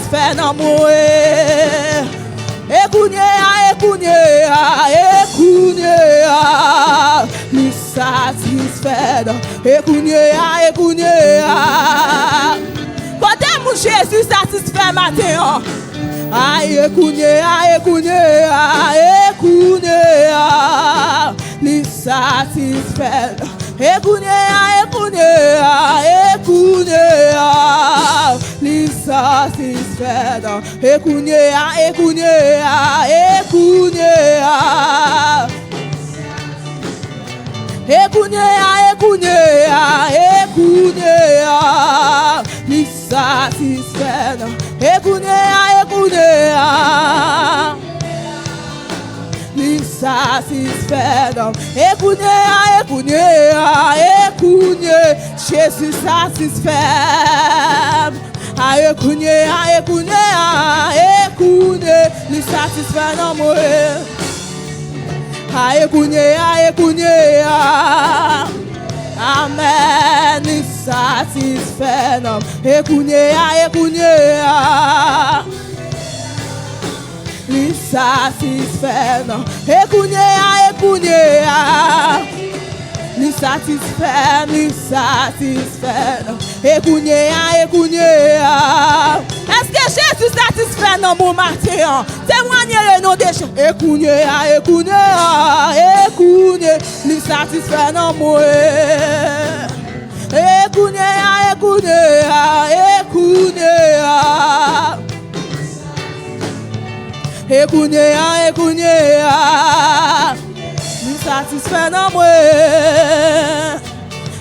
satisfait dans moi. Écoutez, lui satisfait. Écoutez. Quand mon Jésus satisfait matin. Écoutez, lui satisfait. Écoutez, lui satisfait. Écoutez. Lui satisfait. Lui satisfait. Écoutez. Jésus satisfait. Écoutez. Lui satisfait dans moi. Écoutez. Amen, il satisfait. Écoutez. Il satisfait. Écoutez. Il satisfait. Écoutez. Est-ce que Jésus satisfait dans mon matin? Témoignez le nom de Jésus. Écoutez. Il satisfait dans moi. Écoutez. Il satisfait dans moi.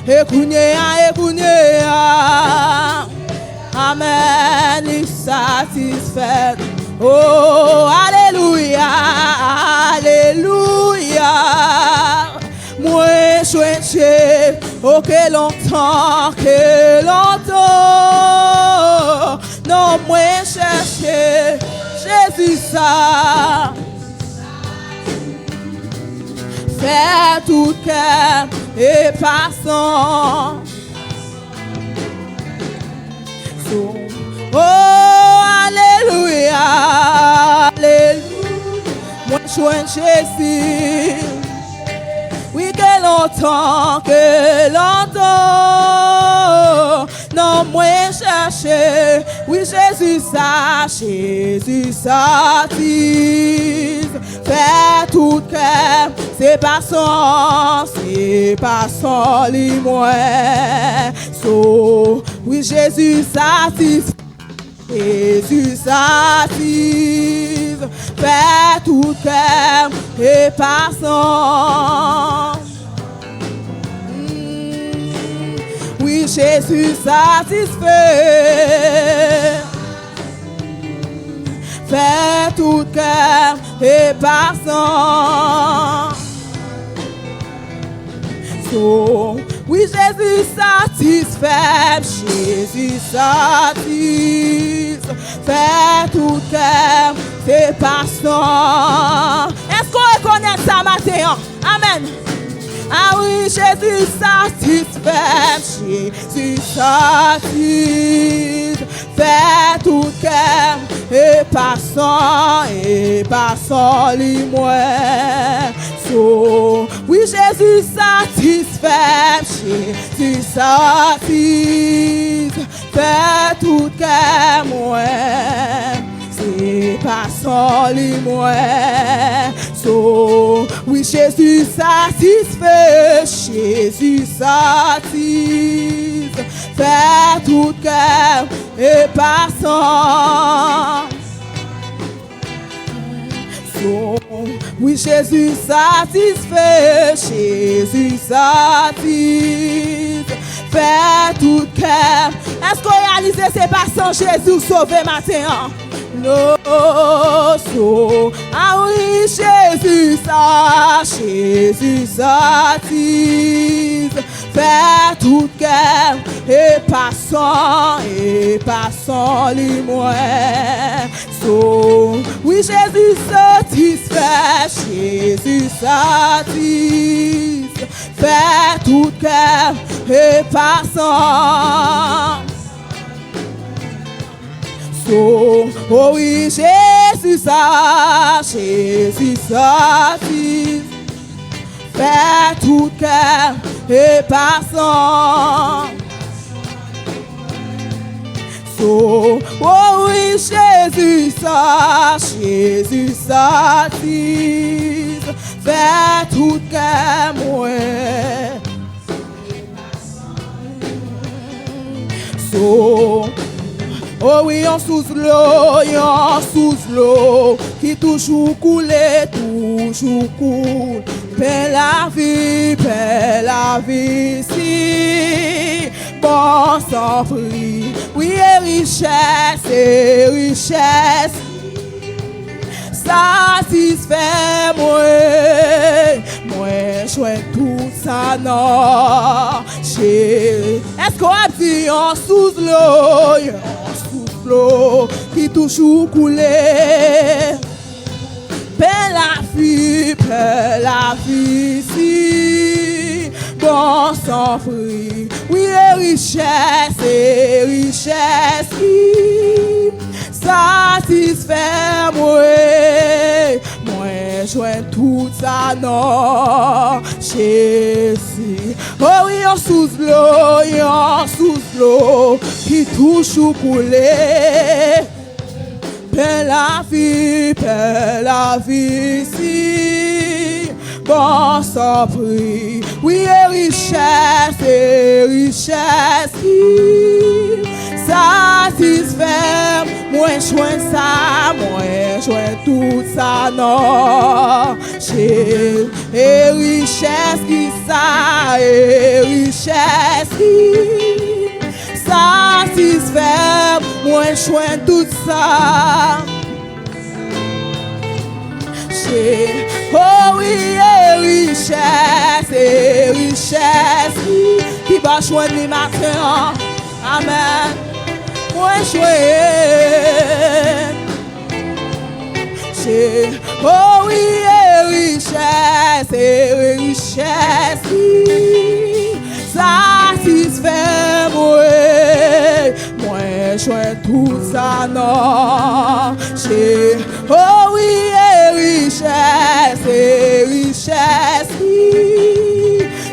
Écoutez. Amen, il satisfait. Oh, alléluia. Moi, je oh, que longtemps. Non, moi, chercher Jésus ça. Fait tout cœur et passant. Oh, alléluia. Moi, je suis Jésus. Oui, que longtemps. Non, moi, chercher. Oui, Jésus satisfait. Fait tout cœur. C'est pas sans lui-moi. Oui, Jésus satisfait. Fait tout cœur et passant. Oui, Jésus satisfait. Fait tout cœur et passant. Oui, Jésus satisfait. Fait tout cœur et passant. Est-ce qu'on reconnaît ça matin? Amen. Ah oui, Jésus satisfait. Fait tout cœur et passant lui-moi. Oui, Jésus satisfait. Fait tout cœur moi. C'est passant lui-moi. Oui, Jésus satisfait. Fait tout cœur et passant. Oui, Jésus satisfait. Fait tout cœur. Est-ce qu'on réalise c'est pas sans Jésus sauver matin? Non, ah oui, Jésus satisfait. Fait tout cœur et passant lui-moi. Oui, Jésus satisfait. Fait tout cœur et passant. Oh oui, Jésus satisfait. Fait tout cœur et passant. So, oh oui, Jésus satisfait. Fait tout cœur moi. So, oh oui, on sous l'eau, qui toujours coule, paix la vie, si, bon sans prix, oui, et richesse, satisfait moi, je tout ça, non, est-ce qu'on a dit on sous l'eau, qui toujours coulait, paix la vie, si, bon sans prix, oui, et richesse, satisfait moi, joins tout ça, non, Jésus. Oh oui, on sous l'eau, qui toujours coulait, paix la vie, si, bon sans prix, oui, et richesse, satisfait, moi joins ça, moi joins tout ça, non, et richesse qui ça, et richesse qui satisfait, moi joins tout ça. Oh oui, et richesse qui va joindre les matins. Amen. Moi chouette. Oh oui, et richesse satisfait moi chouette tout ça, non. Oh oui, et richesse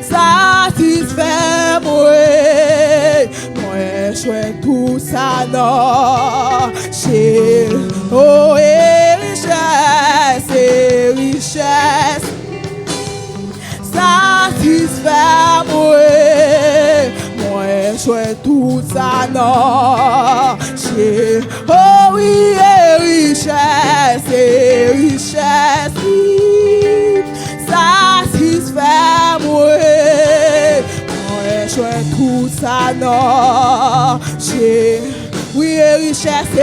satisfait moi chouette tout ça, non. Oh, et richesse satisfait moi chouette tout ça, non. Oh oui, et richesse satisfait moi chouette tout ça, non. Oui, et richesse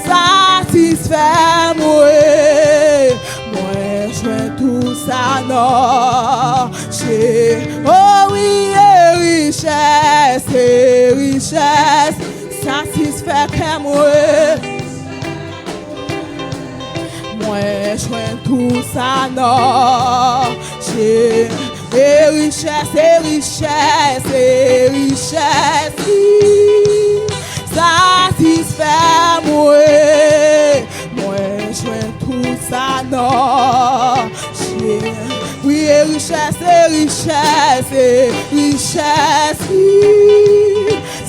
satisfait moi chouette tout ça, non. Oh oui, et richesse satisfait moi joins tout ça, non. Et richesse satisfait moi joins tout ça, non. Oui, et richesse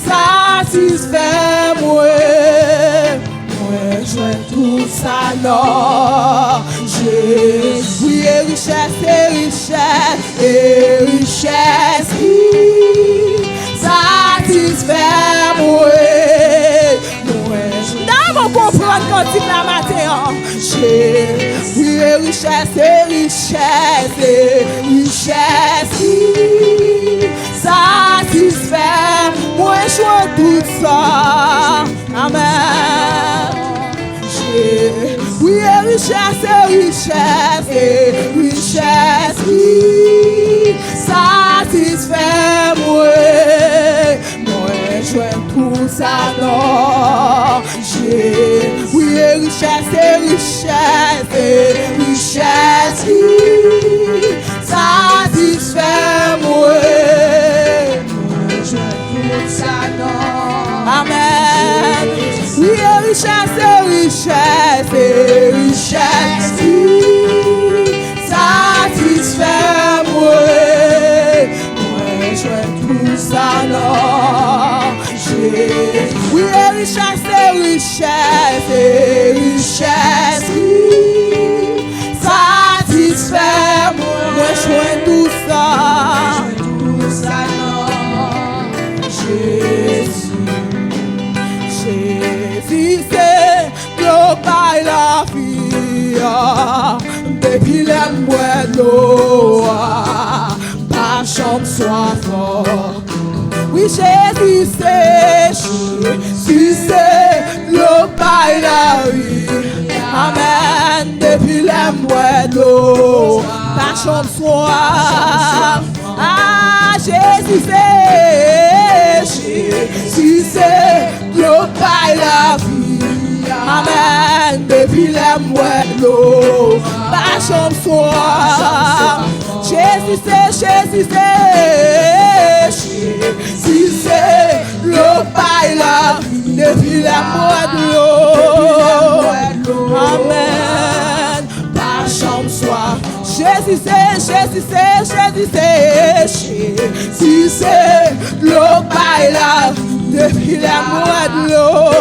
satisfait moi joins tout ça, non. Oui, et richesse satisfait moi dans mon comprendre quand il la matin. Oui, et richesse satisfait moi joins tout ça. Amen. Oui, et richesse satisfait moi joins tout ça, non. Oui, et richesse satisfait moi joins tout ça, non. richesse, satisfait moi. Je tout ça non. Oui, richesse, satisfait moi. Je tout ça non. Jésus, c'est le bail la vie. Depuis les moelleaux, pas chambre soit fort. Oui, Jésus, c'est le bail la vie. Amen. Depuis les moelleaux, pas chambre soit. Ah, Jésus, c'est le bail la vie. Amen. Depuis les moelleaux, pas chambre soit. Jésus, c'est le bail la vie. Depuis les moelleaux. Amen. Pas chambre soit. Jésus, c'est le bail la vie. Depuis les moelleaux.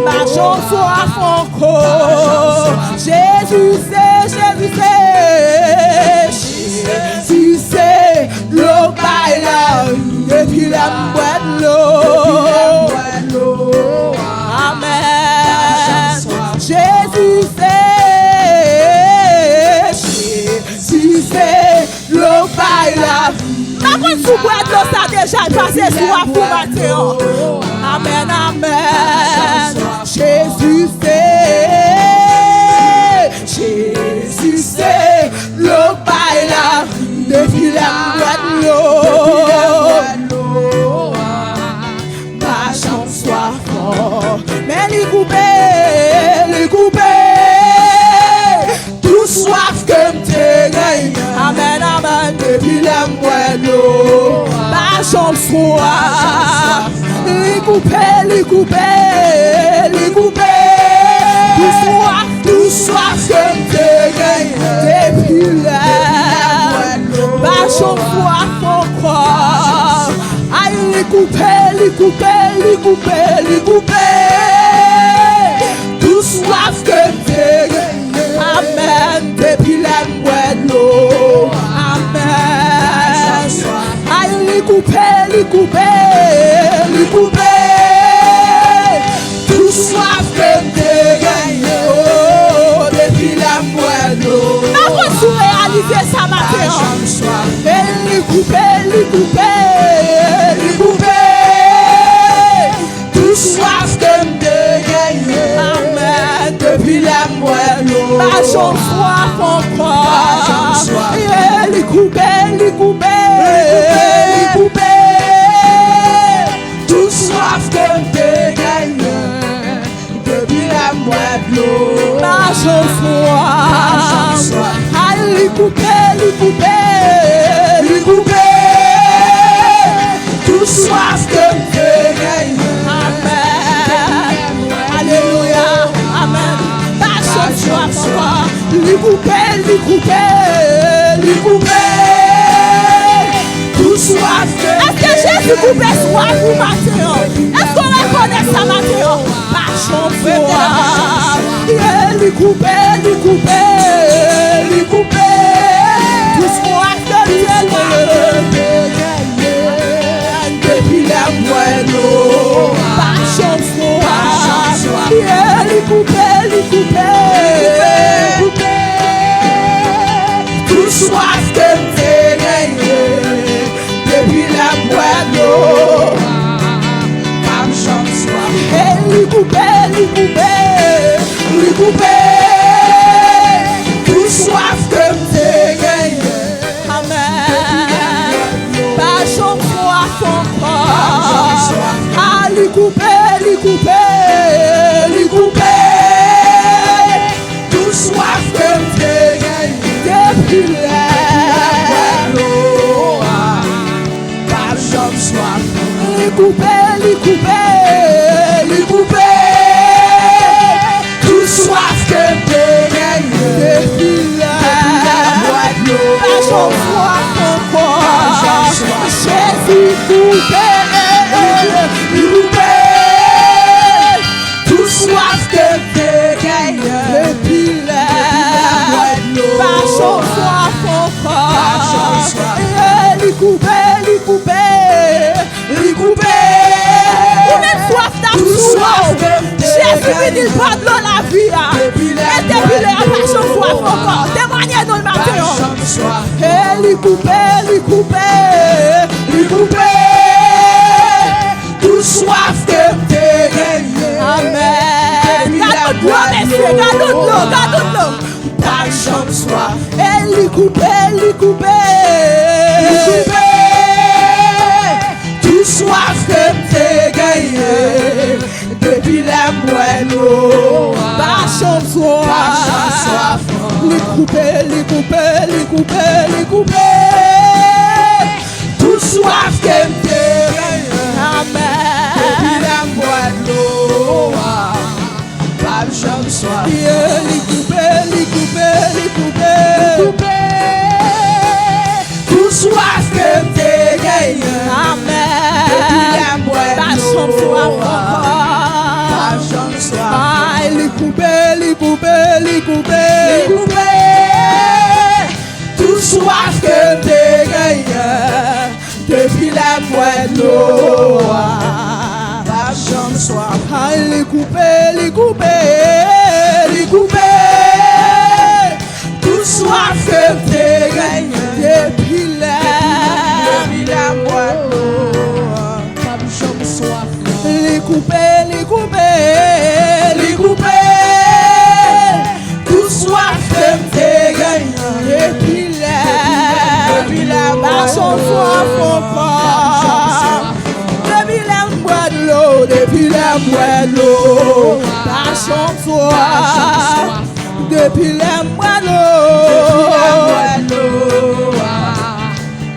Pas chambre soit encore. Jésus, c'est le bail la vie. Depuis les moelleaux. Amen. Jésus, c'est le bail la vie. Ma bonne soubrette, ça déjà passé sous à pour matin. Amen, amen. Jésus, c'est le bail la vie. Depuis les moelleaux. Pas chance soit fort. Mais les couper. Tout soif que m'te gagne. Amen, amen. Depuis les moelleaux. Pas chance soit. Les couper. Tout soif que m'te gagne. Depuis les pas chance soit encore. Aïe, les couper. Tout soif que m'te gagne. Amen. Depuis les moelleaux. Amen. Aïe, les couper. Tout soif que m'te gagne. Depuis les moelleaux. Ma voix sous réaliser ça matin. Et les couper. Tout soif que m'te gagne. Amen. Depuis les moelleaux. Pas j'en soif encore. Et les couper. Tout soif que m'te gagne. Depuis les moelleaux. Pas j'en soif. Allez, les couper. Tout soif que m'te gagne. Amen. Alléluia. Amen. Pas j'en soif encore. Les couper. Tout soif que. Est-ce que Jésus coupait soif pour matin? Est-ce qu'on reconnaît ça matin? Pas j'en soif. Les couper. Tout soif que m'te gagne. Depuis les moelleaux. Pas j'en soif. Les couper. Tout soif que m'te gagne. Depuis les moelleaux. Pas j'en soif. Les couper. Tout soif que m'te gagne. Amen. Pas j'en soif encore. Ah, les couper. Tout soif que m'te gagne. Depuis les moelleaux. Pas j'en soif. Les couper. li coupé. Ou même soif d'amour. Jésus vient il prend de la vie. Et depuis là, pas soif encore. Témoignez nous le matin. Et li coupé. Tout soif que t'es gagné. Amen. Garde l'eau, messieurs, garde l'eau. Pas chambre soif. Et li coupé. Tout soif que t'es gagné. Depuis la moelle, pas chambre soif. Li coupé. Tout soif que t'es gagné. Amen. Depuis la moelle, pas chambre soif. Li coupé. Tout soif que t'es gagné. Amen. Depuis la moelle, pas chambre soif. Li coupé. Tout soif que t'es gagné. Depuis la moelle, pas chambre soif. Li coupé. Tout soif que t'es gagné. Depuis la moelle, pas chambre soif. Li coupé. Tout soif que t'es gagné. Depuis la pas chambre soif encore. Depuis la moelle, pas chambre soif. Depuis la moelle,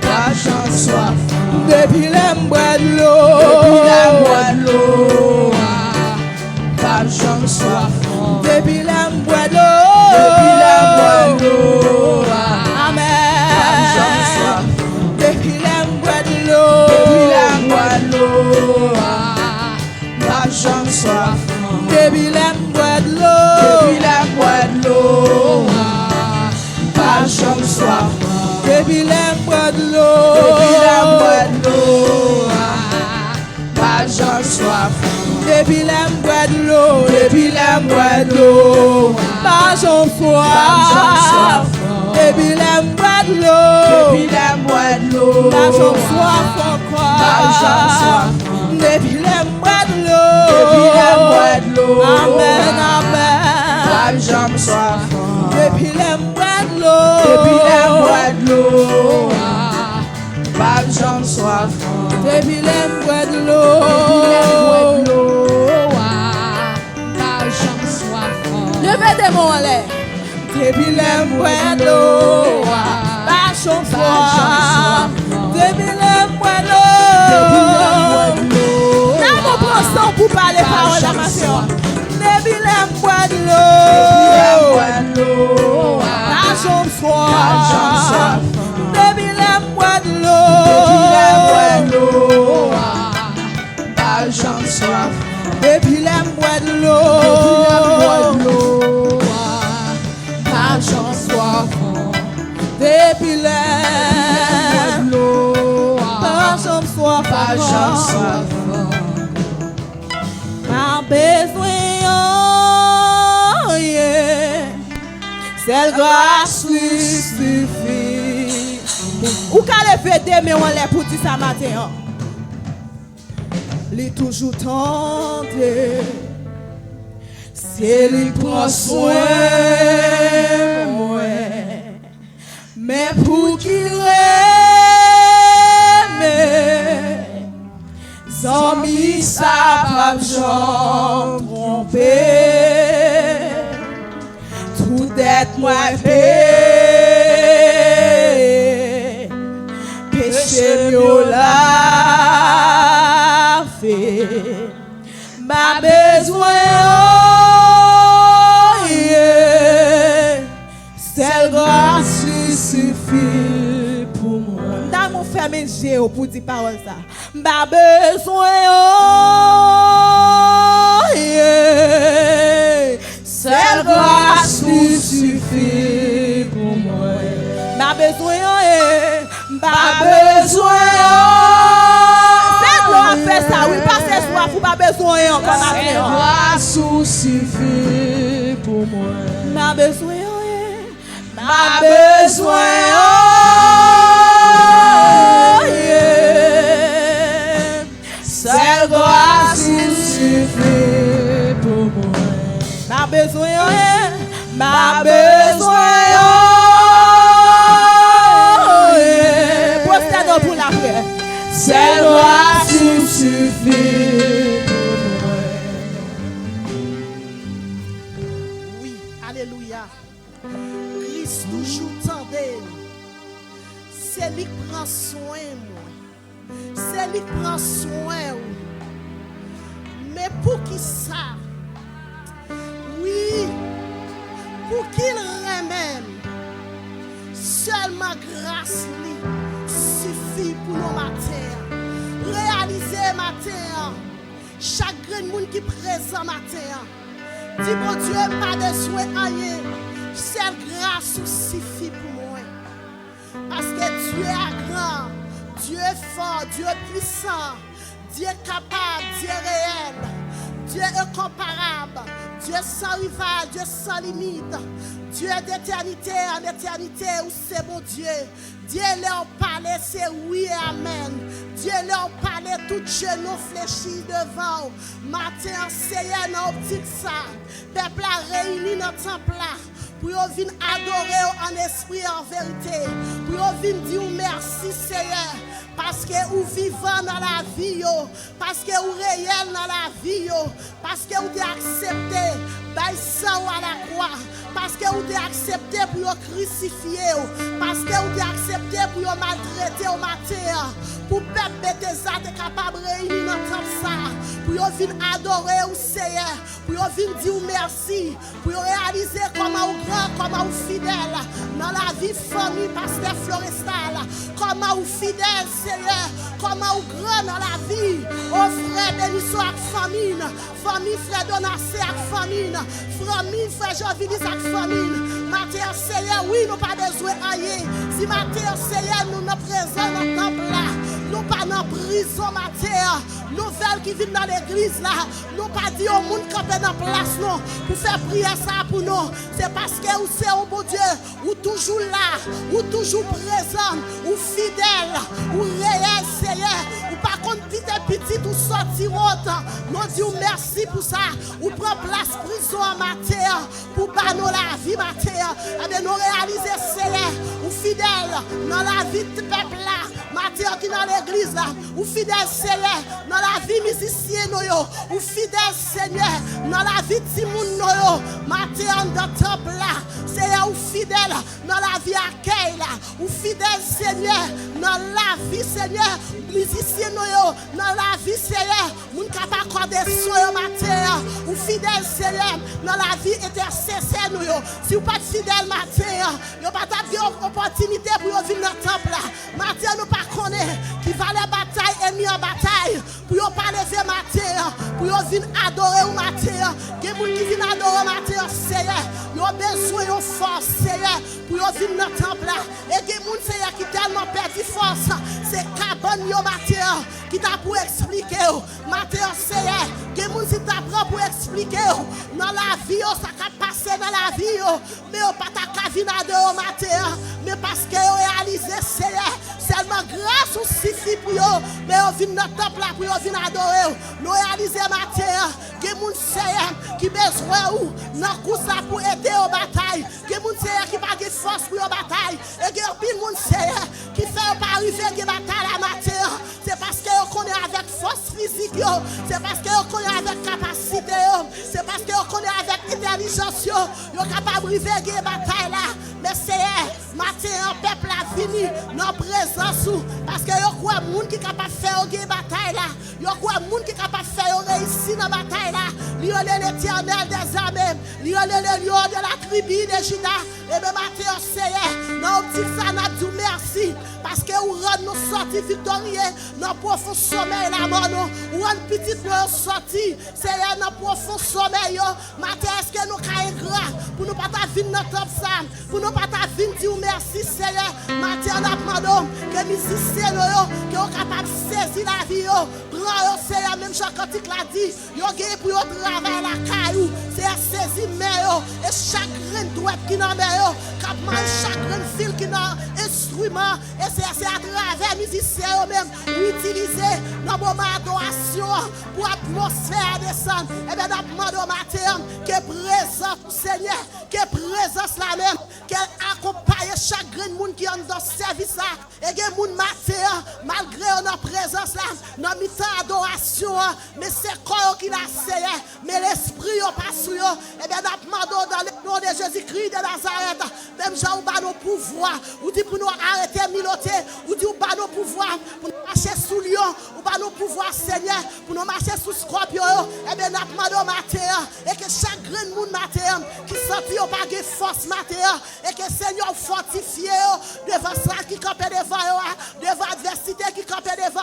pas chambre soif. Depuis la moelle, pas chambre soif. Depuis la moelle, amen. Depuis la moelle, pas chambre soif. Depuis la moelle, pas chambre soif. Depuis la moelle, pas chambre soif. Depuis la moelle, pas chambre soif. Depuis la moelle, pas chambre soif encore. Depuis la moelle, amen. Pas chambre soif. Depuis la moelle, pas chambre soif. Depuis la moelle, pas chambre soif. Levez des mots en l'air. Depuis la moelle, pas chambre soif. Depuis la moelle, là mon prend pour parler parole à ma soeur. Depuis la moelle, pas chambre soif. Depuis la moelle, pas chambre soif. Depuis la moelle, pas chambre soif. Depuis la pas chambre soif. Pas chambre soif. Pas besoin, seule grâce lui suffit. Ou qu'à le fêter, mais on l'a pour dire ça matin. Il est toujours tenté. Si il prend soin, mais pour qu'il aime, amis ça pas j'en tromper. Tout d'être moi péché mieux la fait. Ma besoin c'est grâce suffit pour moi. Dans mon ferme j'ai pour dire parole ça. Ma besoin c'est grâce suffit pour moi. Ma besoin Pas besoin. C'est l'on fait ça. Oui, pas ce soir pour pas besoin encore matin. Grâce suffit pour moi. Pas besoin. Pas besoin. C'est grâce suffit pour moi. Pas besoin. Pas besoin. Postez-nous pour la paix. C'est grâce suffit pour moi. Oui, alléluia. Christ toujours tendait. C'est lui qui prend soin moi. C'est lui qui prend soin. Mais pour qui ça? Oui, pour qu'il remède. Seulement grâce lui suffit pour nos matins. Réaliser matin. Chaque monde qui est présent matin. Dis mon Dieu, pas besoin de rien. Cette grâce suffit pour moi. Parce que Dieu est grand, Dieu est fort, Dieu est puissant, Dieu est capable, Dieu est réel, Dieu est incomparable, Dieu est sans rival, Dieu est sans limite. Dieu est d'éternité en éternité, où c'est mon Dieu. Dieu leur parlait, c'est oui et amen. Dieu leur parlait, tout genou fléchis devant. Matin, Seigneur, dans l'optique ça. Peuple a réuni dans le temple là. Pour venir adorer en esprit et en vérité. Pour venir dire merci, Seigneur. Parce que vous vivant dans la vie, parce que vous réel dans la vie, parce que vous accepté by sang à la croix, parce que vous accepté pour vous crucifier, parce que vous accepté pour vous maltraiter au matin, pour peuple Bethesda être capable de réunir dans le ça, pour vous venir adorer au Seigneur, pour vous venir dire merci, pour réaliser comment vous grand, comment vous fidèle dans la vie famille pasteur Florestal, comment vous fidèle Seigneur, comment vous grand dans la vie, oh frère bénissons avec famine, famille frère Donassé avec famine, famille frère Jovilis avec famine, matin Seigneur, oui nous pas besoin de rien, si matin Seigneur nous nous présents dans le temple là, nous pas dans prison matin, nouvelle qui vient dans l'église là, nous pas dit au monde camper dans place non, pour faire prier ça pour nous, c'est parce que vous c'est un bon Dieu, ou toujours là, ou toujours présent, ou fidèle, ou réel Seigneur, ou par contre petit ou sortir autant, nous disons merci pour ça, ou prend place prison en matière, pour pas nous la vie matière, et nous réaliser Seigneur, ou fidèle dans la vie de peuple là, matière qui dans l'église là, ou fidèle Seigneur, dans la vie musicien ou fidèle Seigneur, dans la vie de Timoun matière dans le temple là, Seigneur, ou fidèle dans la vie accueil là, ou fidèle Seigneur, dans la vie Seigneur, musicien dans la vie Seigneur, moun capable accorder soin matin, ou fidèle Seigneur, dans la vie intercesseur nous si vous pas fidèle matin, vous pas d'avoir opportunité pour venir dans le temple là, matin nous pas connaît qui va la bataille et mis en bataille, pour pas lever matin, pour venir adorer au matin, qui moun qui vient adorer matin Seigneur, vous avez besoin de force Seigneur, pour venir dans le temple là, et qui moun Seigneur qui tellement perdu force, c'est cabane yo matin qui t'a pour expliquer matin Seigneur, qui moun si t'apprend pour expliquer dans la vie ça a passé dans la vie mais pas ta cavinade au matin, mais parce que réaliser Seigneur, seulement grâce ou suffit pour eux, mais on vient dans le temple là pour venir adorer, nous réaliser matin, qui moun Seigneur qui besoin ou dans course là pour aider aux batailles, qui moun Seigneur qui pas de force pour aux batailles, et qui pile moun Seigneur qui fait pas arriver des batailles à matin, c'est parce que on connaît avec force physique, c'est parce que on connaît avec capacité, c'est parce que on connaît avec intelligence, on capable de arriver des batailles là, mais Seigneur, matin un peuple a fini dans présence parce que on croit monde qui capable de faire des batailles là, on croit monde qui capable de faire réussir dans la bataille là, lui est l'Éternel des armées, lui est le lion de la tribu de Juda, et même matin Seigneur, dans petit ça n'a dit merci parce que vous rendez nous sortis victorieux dans profond sommeil la mort nous. Ou rendez petit nous sortis, Seigneur, dans profond sommeil. Matin, est-ce que nous caillons grâce pour nous pas vivre notre ça, pour nous pas vivre dire merci, Seigneur. Matin, nous demandons que musiciens qui sont capables de saisir la vie, prendre, Seigneur, même Jean Cantique l'a dit, ils ont pour travailler la caillou, c'est saisir main, et chaque grain doit qui dans main, chaque grain fil qui dans instrument, et c'est à travers les musiciens eux-mêmes, utiliser dans le moment d'adoration pour l'atmosphère descendre. Et bien, nous demandons matin que présence, Seigneur, que présence la même, qu'elle accompagne chaque grain de monde qui est dans ce service là, et que monde matin, malgré notre présence là, dans mi-temps adoration, mais c'est corps qui l'a Seigneur, mais l'esprit n'est pas sur eux. Et bien, nous demandons dans le nom de Jésus-Christ de Nazareth, même Jean, ou nos pouvoirs, ou dit pour nous arrêter de miloter, ou dit ou nos pouvoirs, pour nous marcher sous lion, ou nos pouvoirs, Seigneur, pour nous marcher sous scorpion. Et bien, nous demandons matin, et que chaque grain de monde matin, qui sentit au pas de force matin, et que Seigneur fortifie devant ça qui campait devant devant adversité qui campait devant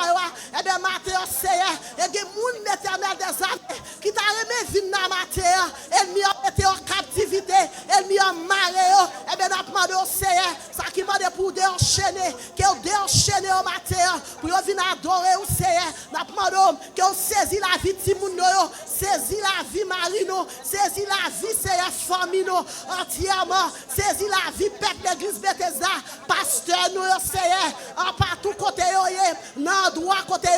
et bien matin Seigneur et que moun l'éternel des armées qui t'a remis vivre dans matin ennemi a été en captivité ennemi a maré et bien n'a demandé au Seigneur ça qui m'a demandé pour déenchaîner que déenchaîner au matin pour venir adorer au Seigneur n'a demandé que on saisit la vie de moun saisit la vie marino saisit la vie Seigneur famille entièrement saisit la vie peuple l'église Bethesda pasteur nous Seigneur en partout côté dans droit côté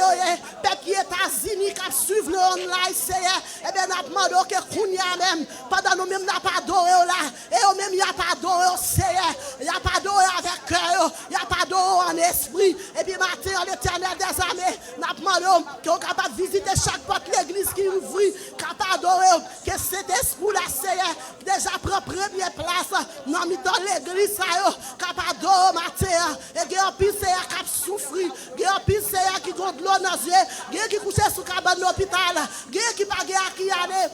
peuple qui États-Unis qui suivent le online Seigneur et bien n'a demandé que kounya même pendant nous même n'a pas adoré là et eux même y a pas adoré au Seigneur y a pas adoré avec cœur y a pas adoré en esprit et puis matin l'éternel des armées n'a demandé qu'on capable visiter chaque porte l'église qui ouvre capable adorer que cet esprit là Seigneur déjà prend première place dans mi-temps l'église ça capable adorer matin et que en plus Seigneur qui souffrir que en plus Seigneur qui compte l'eau dans les yeux qui couche sous cabane de l'hôpital qui pas qui aller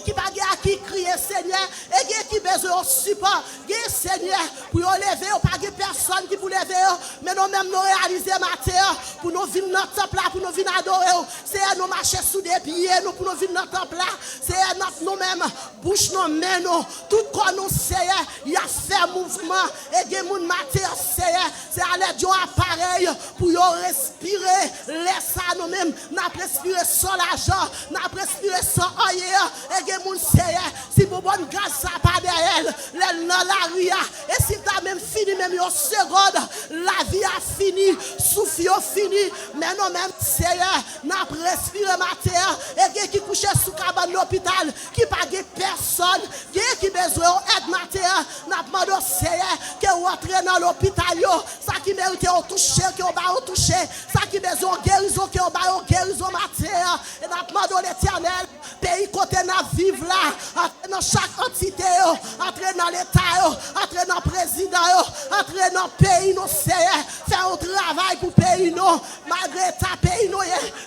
qui va qui crie Seigneur et qui besoin de support Seigneur pour lever pas personne qui pour lever mais nous même nous réaliser matin pour nous venir dans notre temple là pour nous venir adorer c'est nous marcher sous des pieds nous pour nous venir dans notre temple là c'est nous même bouche nos mains nous tout corps nous Seigneur il a fait mouvement et des monde matin Seigneur c'est à l'aide d'un appareil pour respirer laisse ça nous même n'a respirer sans l'argent n'a respirer sans ailleurs et que moun Seigneur si vous bonne grâce ça pas derrière les dans la ria et si t'as même fini même une seconde la vie a fini souffle fini mais non même Seigneur n'a respiré matin et qui couche sous cabane l'hôpital qui pas personne qui besoin aide matin n'a demandé au Seigneur que rentre dans l'hôpital ça qui mérite au toucher qui on va toucher ça qui besoin guérison qui on va guérison matin et n'a demandé l'éternel pays côté vivre là, entrer dans chaque entité, entrer dans l'État, entrer dans le président, entrer dans le pays, nous faire un travail pour le pays, malgré ta pays,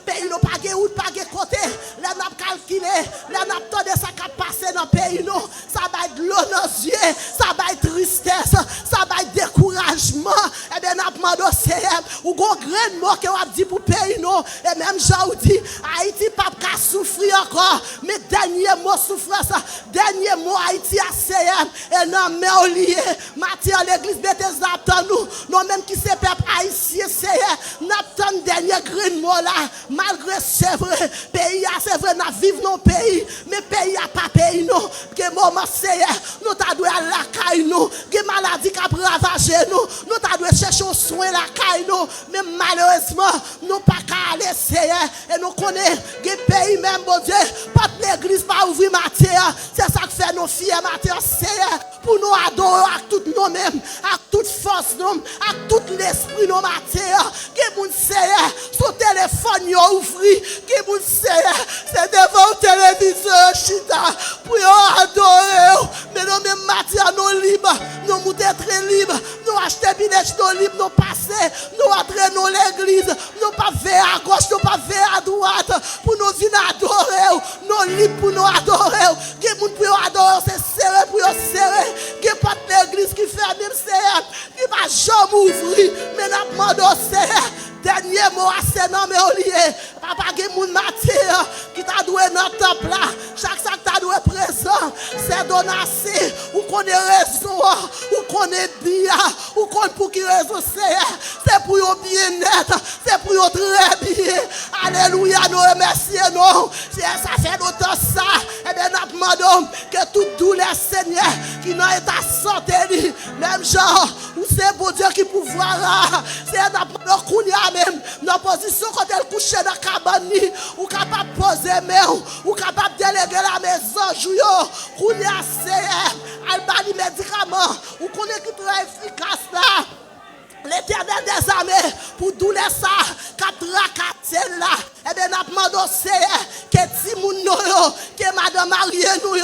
pays, pas de route, pas de côté, les n'a calculé, les n'a pas de ça qui passé dans le pays, ça va être l'eau dans les yeux, ça va être tristesse, ça va être découragement, et bien, n'a demandé au Seigneur, ou grand mot que on dit pour le pays, et même Jean dit, Haïti, pas qu'à souffrir encore, mais dernier mot souffrance, dernier mot Haïti à Seigneur, et non, mais au lié, Mathieu, l'église Bethesda, nous même qui c'est peuple haïtien, Seigneur, n'attend dernier grand mot là, malgré c'est vrai, pays, c'est vrai, nous vivons dans le pays, mais pays a pas pays, nous, que moment, Seigneur, nous t'adouons à la caille, nous, que maladie qui a ravagé, nous t'adouons chercher au soin la caille, nous, mais malheureusement, nous pas qu'à aller, Seigneur, et nous connaissons que pays même, bon Dieu, pas l'église, pas ouvrir matière, c'est ça qui fait nos filles matière, Seigneur, pour nous adorer à toutes nous-mêmes, à toute force, à tout l'esprit nos matières, que mon Seigneur, son téléphone y ouvri, que mon Seigneur, c'est devant le téléviseur, chita, pour adorer, mais nous mêmes matières, nous libres, nous moutons très libres, nous acheter billets, nous libres, nous passer, nous entrer dans l'église, nous pas vers à gauche, nous pas vers à droite, pour nous venir adorer, nous libres pour nous adorer, que nous pouvons adorer, c'est serré pour nous serrer, que pas l'église qui fait même Seigneur, qui va jamais ouvrir, mais mot assez non mais au lieu. Papa qui moun matin qui t'a doué dans le temple là. Chaque sac t'a doué présent. C'est donation. Ou qu'on est raison. Ou qu'on est bien. Ou qu'on pour qui raison c'est pour yon bien-être. C'est pour yon très bien. Alléluia, nous remercions nous. Ça fait longtemps ça. Et bien nous demandons que tout douleur Seigneur qui n'a état santé même genre ou c'est bon Dieu qui pouvoir là. C'est nous qu'on y a même dans position quand elle couche dans cabane ou capable poser main ou capable déléguer la maison jouyo qu'on y a c'est albani médicament ou qu'on est qui très efficace là. L'Éternel des armées, pour douleur ça, qu'à là, et bien, nous demandons, que Timoun que Madame mariée nous,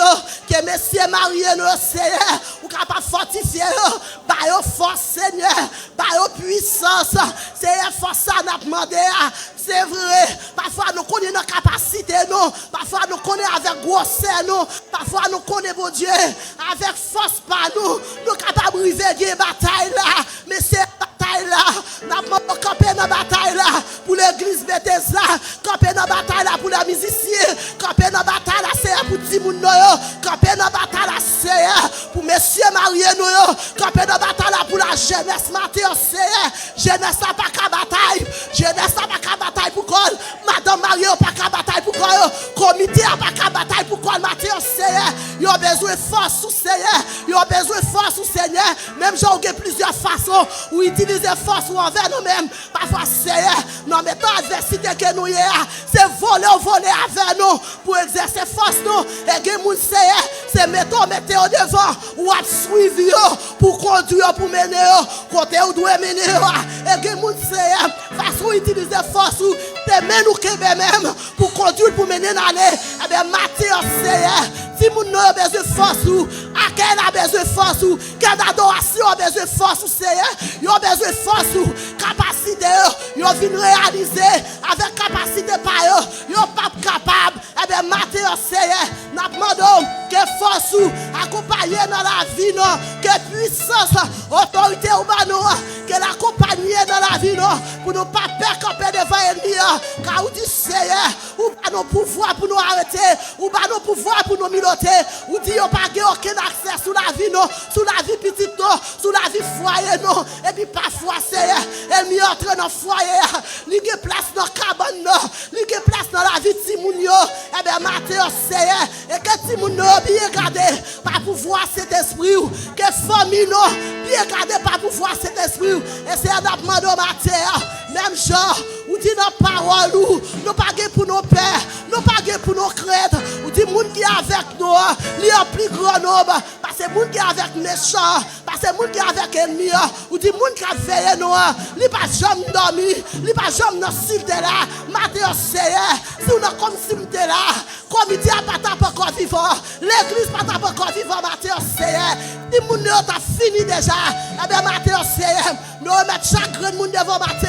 que Monsieur marié nous, Seigneur, ou capable de fortifier, par force, Seigneur, par puissance, Seigneur, force ça, nous demandons, c'est vrai, parfois nous connaissons nos capacités, nous, parfois nous connaissons avec grosseur, nous, parfois nous connaissons, mon Dieu, avec force par nous, nous capables de river des batailles là, mais c'est bataille là, nous avons campé dans la bataille là pour l'église Bethesda, campé dans la bataille là pour les musiciens, campé dans la bataille là c'est pour Timoun, campé dans la bataille là c'est pour messieurs mariés, campé dans la bataille là pour la jeunesse matin, c'est jeunesse n'a pas qu'à bataille, jeunesse n'a pas qu'à bataille pour quoi, madame mariée n'a pas qu'à bataille pour quoi, comité n'a pas qu'à bataille pour quoi, matin, c'est ils ont besoin de force sous Seigneur, ils ont besoin de force sous Seigneur, même j'ai plusieurs façons où utiliser force ou envers nous-mêmes. Parfois, Seigneur, nous mettons adversité que nous y a. C'est voler avec nous pour exercer force nous. Et que nous, Seigneur, c'est mettre au devant ou à suivre pour conduire, pour mener, côté où doit mener. Et que nous, Seigneur, façon utiliser force ou t'aimer nous que même pour conduire, pour mener dans l'année. Eh bien, Matthieu, Seigneur, si nous avons besoin de force ou à quel a besoin de force ou quelle adoration a besoin de force ou Seigneur, ils ont besoin de force ou capacité, ils ont vu réaliser avec capacité par eux, ils sont pas capables. Eh bien, Matthieu, Seigneur, nous demandons que force ou accompagner dans la vie, que puissance, autorité ou que l'accompagner dans la vie, pour ne pas perdre camper devant l'ennemi, car vous dites Seigneur, ou pas nos pouvoirs pour nous arrêter, ou pas nos pouvoirs pour nous miloter, ou dit pas aucun accès sur la vie, sur la vie petite, sur la vie foyer, et puis parfois Seigneur, elle m'y entre dans le foyer, il y a place dans la cabane, il y a place dans la vie de Timounio, et bien Matthieu Seigneur, et que Timounio bien gardé par pouvoir cet esprit, que famille bien gardé par pouvoir cet esprit, et c'est un demande Matthieu, même genre, ou dit nos paroles, nous pas pour nos pères, nous pas pour nos crêtes, ou dit monde qui est avec nous, il y a plus grand nombre, parce que monde qui est avec méchants, parce que monde qui est avec ennemis, ou dit monde qui a veillé nous, il pas jamais dormi, il pas jamais dans cible là, Matthieu Seigneur, si on a comme cible là, comité a pas encore vivant, l'église pas encore vivant, Matthieu Seigneur, si monde t'a fini déjà, eh bien Matthieu Seigneur, nous remettre chaque monde devant Matthieu,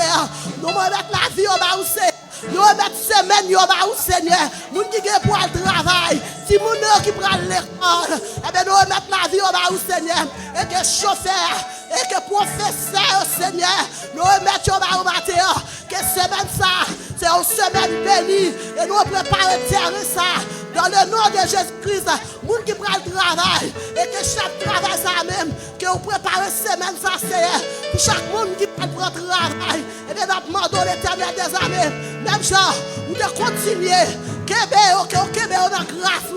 nous remettre la vie au bas où c'est. Nous remettons semaine au Seigneur. Nous qui pour le travail. Si nous qui prend l'école, eh bien nous remettons la vie au Seigneur. Et que chauffeur, et que professeur Seigneur, nous remettons au matin. Que semaine ça, c'est une semaine bénie. Et nous préparons terre ça. Dans le nom de Jésus-Christ, nous qui prend le travail. Et que chaque travail ça même, que vous préparez semaine ça, Seigneur. Pour chaque monde qui prend le travail. Et bien nous demandons l'Éternel des armées. Même genre, ou de continuer, que dans grâce,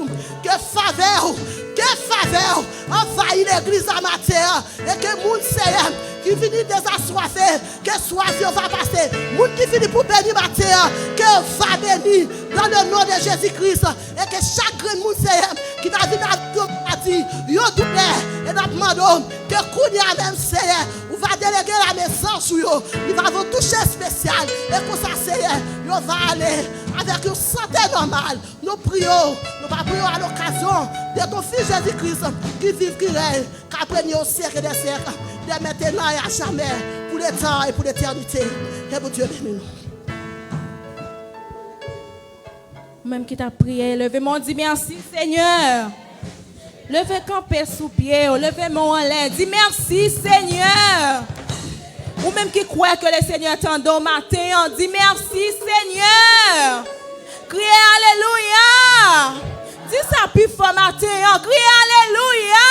que faveur, envahit l'église en matière, et que moun Seigneur, qui finit désassoiffé, que soif va passer, moun qui finit pour bénir matière, que va bénir dans le nom de Jésus-Christ, et que chaque moun Seigneur, qui t'a vu dans la vie, yo douleur, et nous demandons que Kounia même Seigneur, ou va déléguer la maison sur yo, il va vous toucher spécial, et pour ça Seigneur, yo va aller avec une santé normale. Nous prions à l'occasion de ton fils Jésus-Christ qui vit, qui règne, qui a pris au siècle des siècles, de maintenant et à jamais, pour le temps et pour l'éternité. Que bon Dieu bénisse nous. Même qui t'a prié, levez-moi, dis merci Seigneur. Levez camper sous pied, levez-moi en l'air, dis merci Seigneur. Ou même qui croit que le Seigneur t'entend matin, on dit merci Seigneur. Criez Alléluia. Dis ça plus fort matin, criez Alléluia.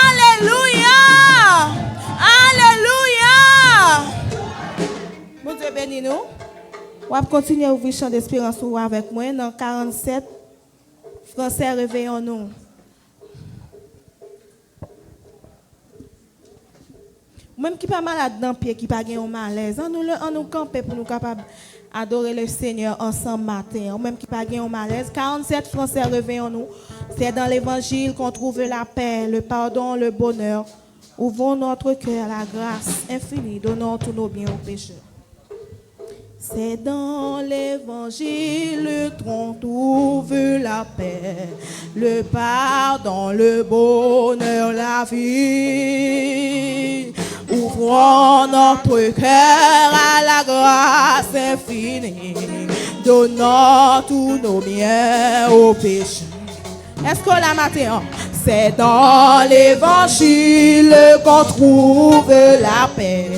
Alléluia. Alléluia. Mon Dieu bénis nous. On va continuer à ouvrir le chant d'espérance avec moi dans 47. Français, réveillons-nous. Même qui pas malade dans le pied, qui pas un malaise, on nous camper pour nous capables adorer le Seigneur ensemble matin. Même qui pas un malaise. 47 Français, réveillons-nous. C'est dans l'évangile qu'on trouve la paix, le pardon, le bonheur. Ouvrons notre cœur à la grâce infinie, donnons tous nos biens aux pécheurs. C'est dans l'évangile qu'on trouve la paix, le pardon, le bonheur, la vie. Ouvrons notre cœur à la grâce infinie, donnons tous nos biens aux pécheurs. Est-ce que la matin, c'est dans l'évangile qu'on trouve la paix,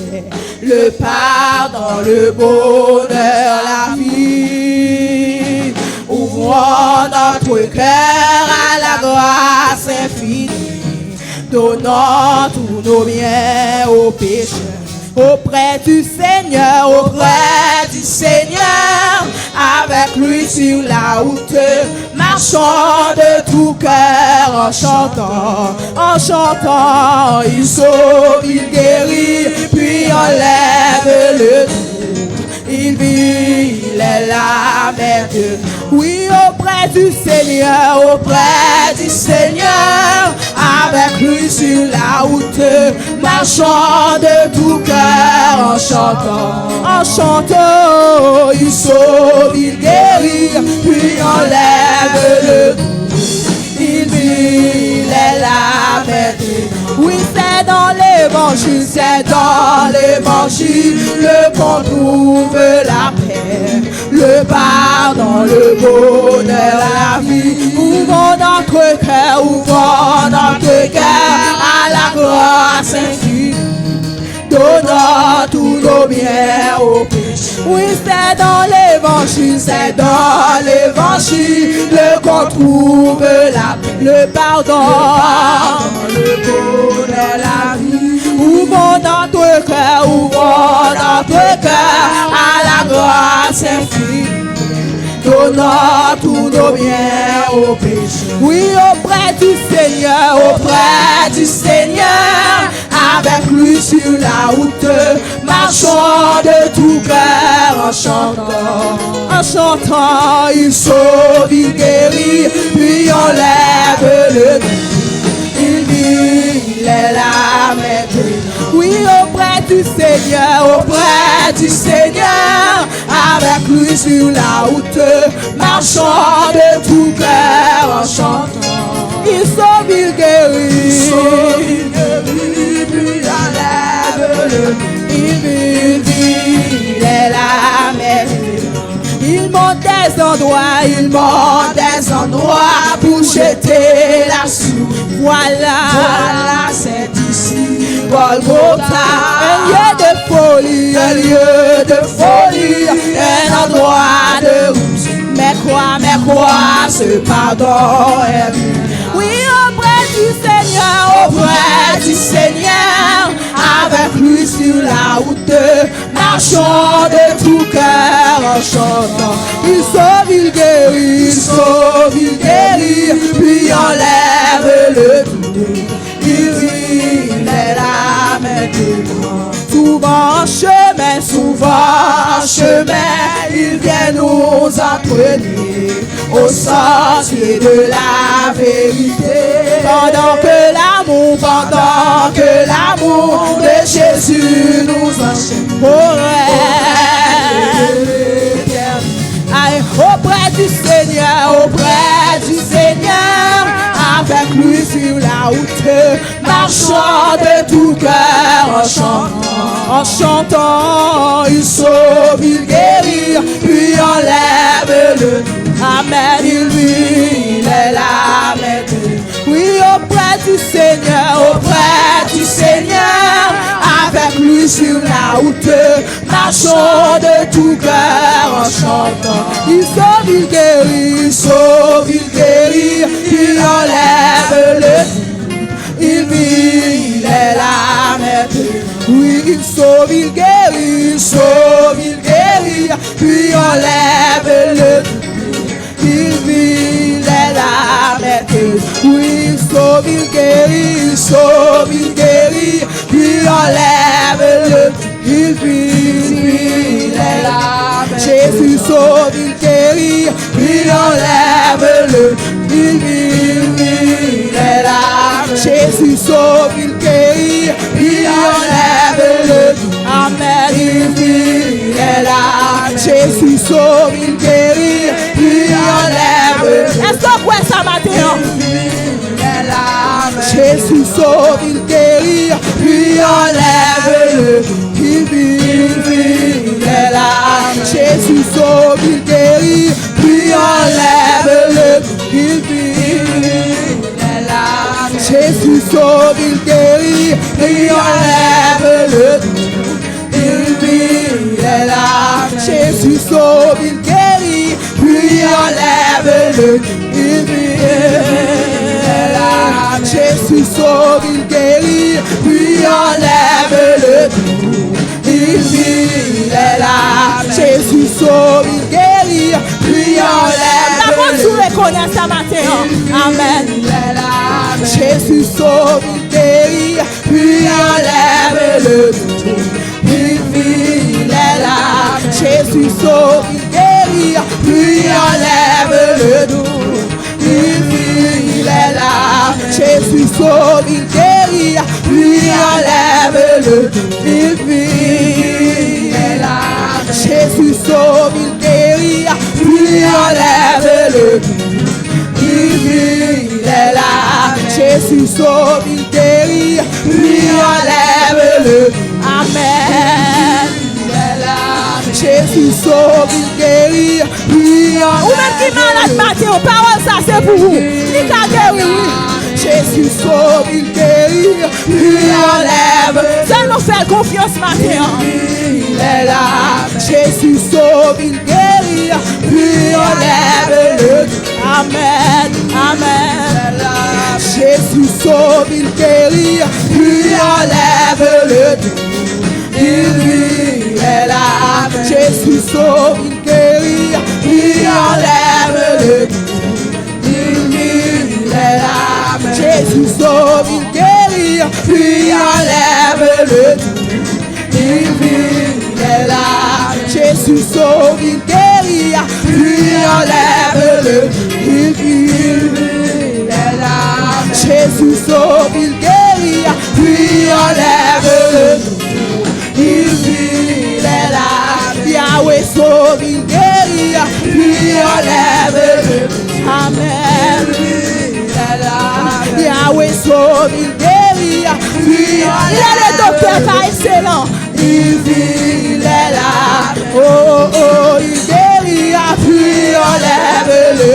le pardon, le bonheur, la vie. Ouvrons notre cœur à la grâce infinie, donnons tous nos biens aux pécheurs. Auprès du Seigneur, avec lui sur la route, marchons de tout cœur en chantant, il sauve, il guérit, puis enlève le doute, il vit, il est la merveille. Oui, auprès du Seigneur, avec lui sur la route, marchons de tout cœur en chantant, il sauve, il guérit, puis enlève le doute, il vit, il est la merveille. Oui, c'est dans l'évangile qu'on trouve la paix, le pardon, le bonheur, la vie. Ouvrons notre cœur à la grâce infinie, donnons tous nos biens aux pécheurs. Oui, c'est dans l'évangile qu'on trouve la paix, le pardon, le bonheur, la vie. Ouvrons notre cœur à la grâce infinie, donnons tous nos biens aux pécheurs. Oui, auprès du Seigneur, avec lui sur la route, marchons de tout cœur en chantant, il sauve, il guérit, puis enlève le doute, il vit, il est la merveille. Oui, auprès du Seigneur, avec lui sur la route, marchons de tout cœur en chantant, il sauve, il guérit, puis enlève le doute, il vit, il est la merveille. Il monte des endroits pour jeter la soupe. Voilà, c'est ici, Golgotha, un lieu de folie, un endroit de ruse. Mais quoi, ce pardon est bien. Oui, auprès du Seigneur, avec lui sur la route, marchons de tout cœur en chantant. Il sauve, il guérit, puis enlève le doute. Il vit, il est là maintenant. Souvent en chemin, il vient nous entraîner au sentier de la vérité. Pendant que l'amour de Jésus nous enchaîne au rêve. Auprès du Seigneur, avec lui sur la route, marchons de tout cœur en chantant, il sauve, il guérit, puis enlève le doute. Amen, il vit, il est la merveille. Oui, auprès du Seigneur, avec plus sur la route, marchons de tout cœur en chantant. Il sauve, il guérit, il enlève le il vit, il est là maintenant. Oui, il sauve, il guérit, puis enlève le il vit, il est là maintenant. Oui, il sauve, il guérit, puis enlève le il vit, il est là maintenant. Jésus sauve, il guérit, puis enlève le il vit, il est là. Jésus sauve, il guérit, puis enlève le amen. Il vit, il est là. Jésus sauve, il guérit, puis enlève. Est-ce qu'on croit ça matin? Jésus sauve, il guérit, puis enlève le il vit, il est là. Jésus sauve, il guérit, puis enlève le il vit, il est là. Jésus sauve, il guérit, puis enlève le il vit, il est là. Jésus sauve, il guérit, puis enlève le il vit, il est là. Jésus sauve, il guérit, puis enlève le il vit, il est là. Jésus sauve, il guérit, puis enlève La bonne tu reconnais ça matin. Amen. il est là. Jésus sauve, il guérit, puis enlève le il vit, il est là. Jésus sauve, il guérit, puis enlève le il vit, il est là. Jésus sauve, il guérit, puis enlève le il vit, il est là. Jésus sauve, il guérit, puis enlève le il vit, il est là. Jésus sauve, il guérit, puis enlève le amen. Il est là. Jésus sauve, il guérit, puis enlève. Ou même qui malade matin, parole ça c'est pour vous. Il t'a guéri, oui. Jésus sauve, il guérit, puis enlève. Seulement faire confiance matin. Il est là. Jésus sauve, il guérit, puis enlève le Amen. Amen. Jésus sauve, il guérit, puis enlève le il vit, il est là. Jésus sauve, il guérit, puis enlève le il vit, il est là. Jésus sauve, il guérit, puis enlève le il vit, il est là. Jésus sauve, il guérit, puis enlève le il vit, il est là. Jésus sauve, il guérit, puis enlève le il vit, il est là. Yahweh sauve, il guérit, puis enlève le amen. Il est là. Yahweh sauve, il guérit, puis enlève Il est le docteur par excellence. il vit, il est là. Oh, oh, il guérit, puis enlève le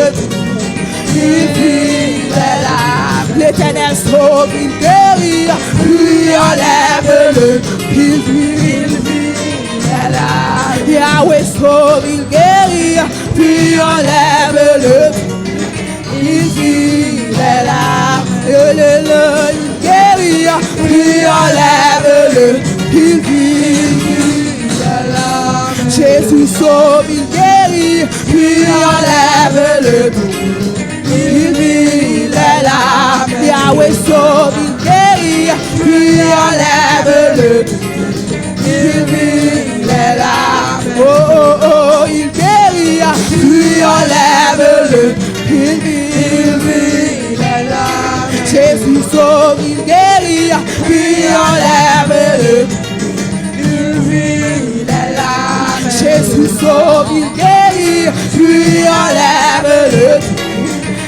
il vit, il est là. L'Éternel sauve, il guérit, puis enlève le il vit, il est là. Yahweh sauve, il guérit, puis enlève le il vit, il est là. Il guérit, puis enlève le il vit, il est là. Jésus sauve, il guérit, puis enlève le il vit, il est là. Yahweh sauve, il guérit, puis enlève le il vit, il est là. Oh, oh, oh, il guérit, puis enlève le il vit, il est là. Jésus sauve, il guérit, puis enlève le il vit, il est là. Jésus sauve, il guérit, puis enlève le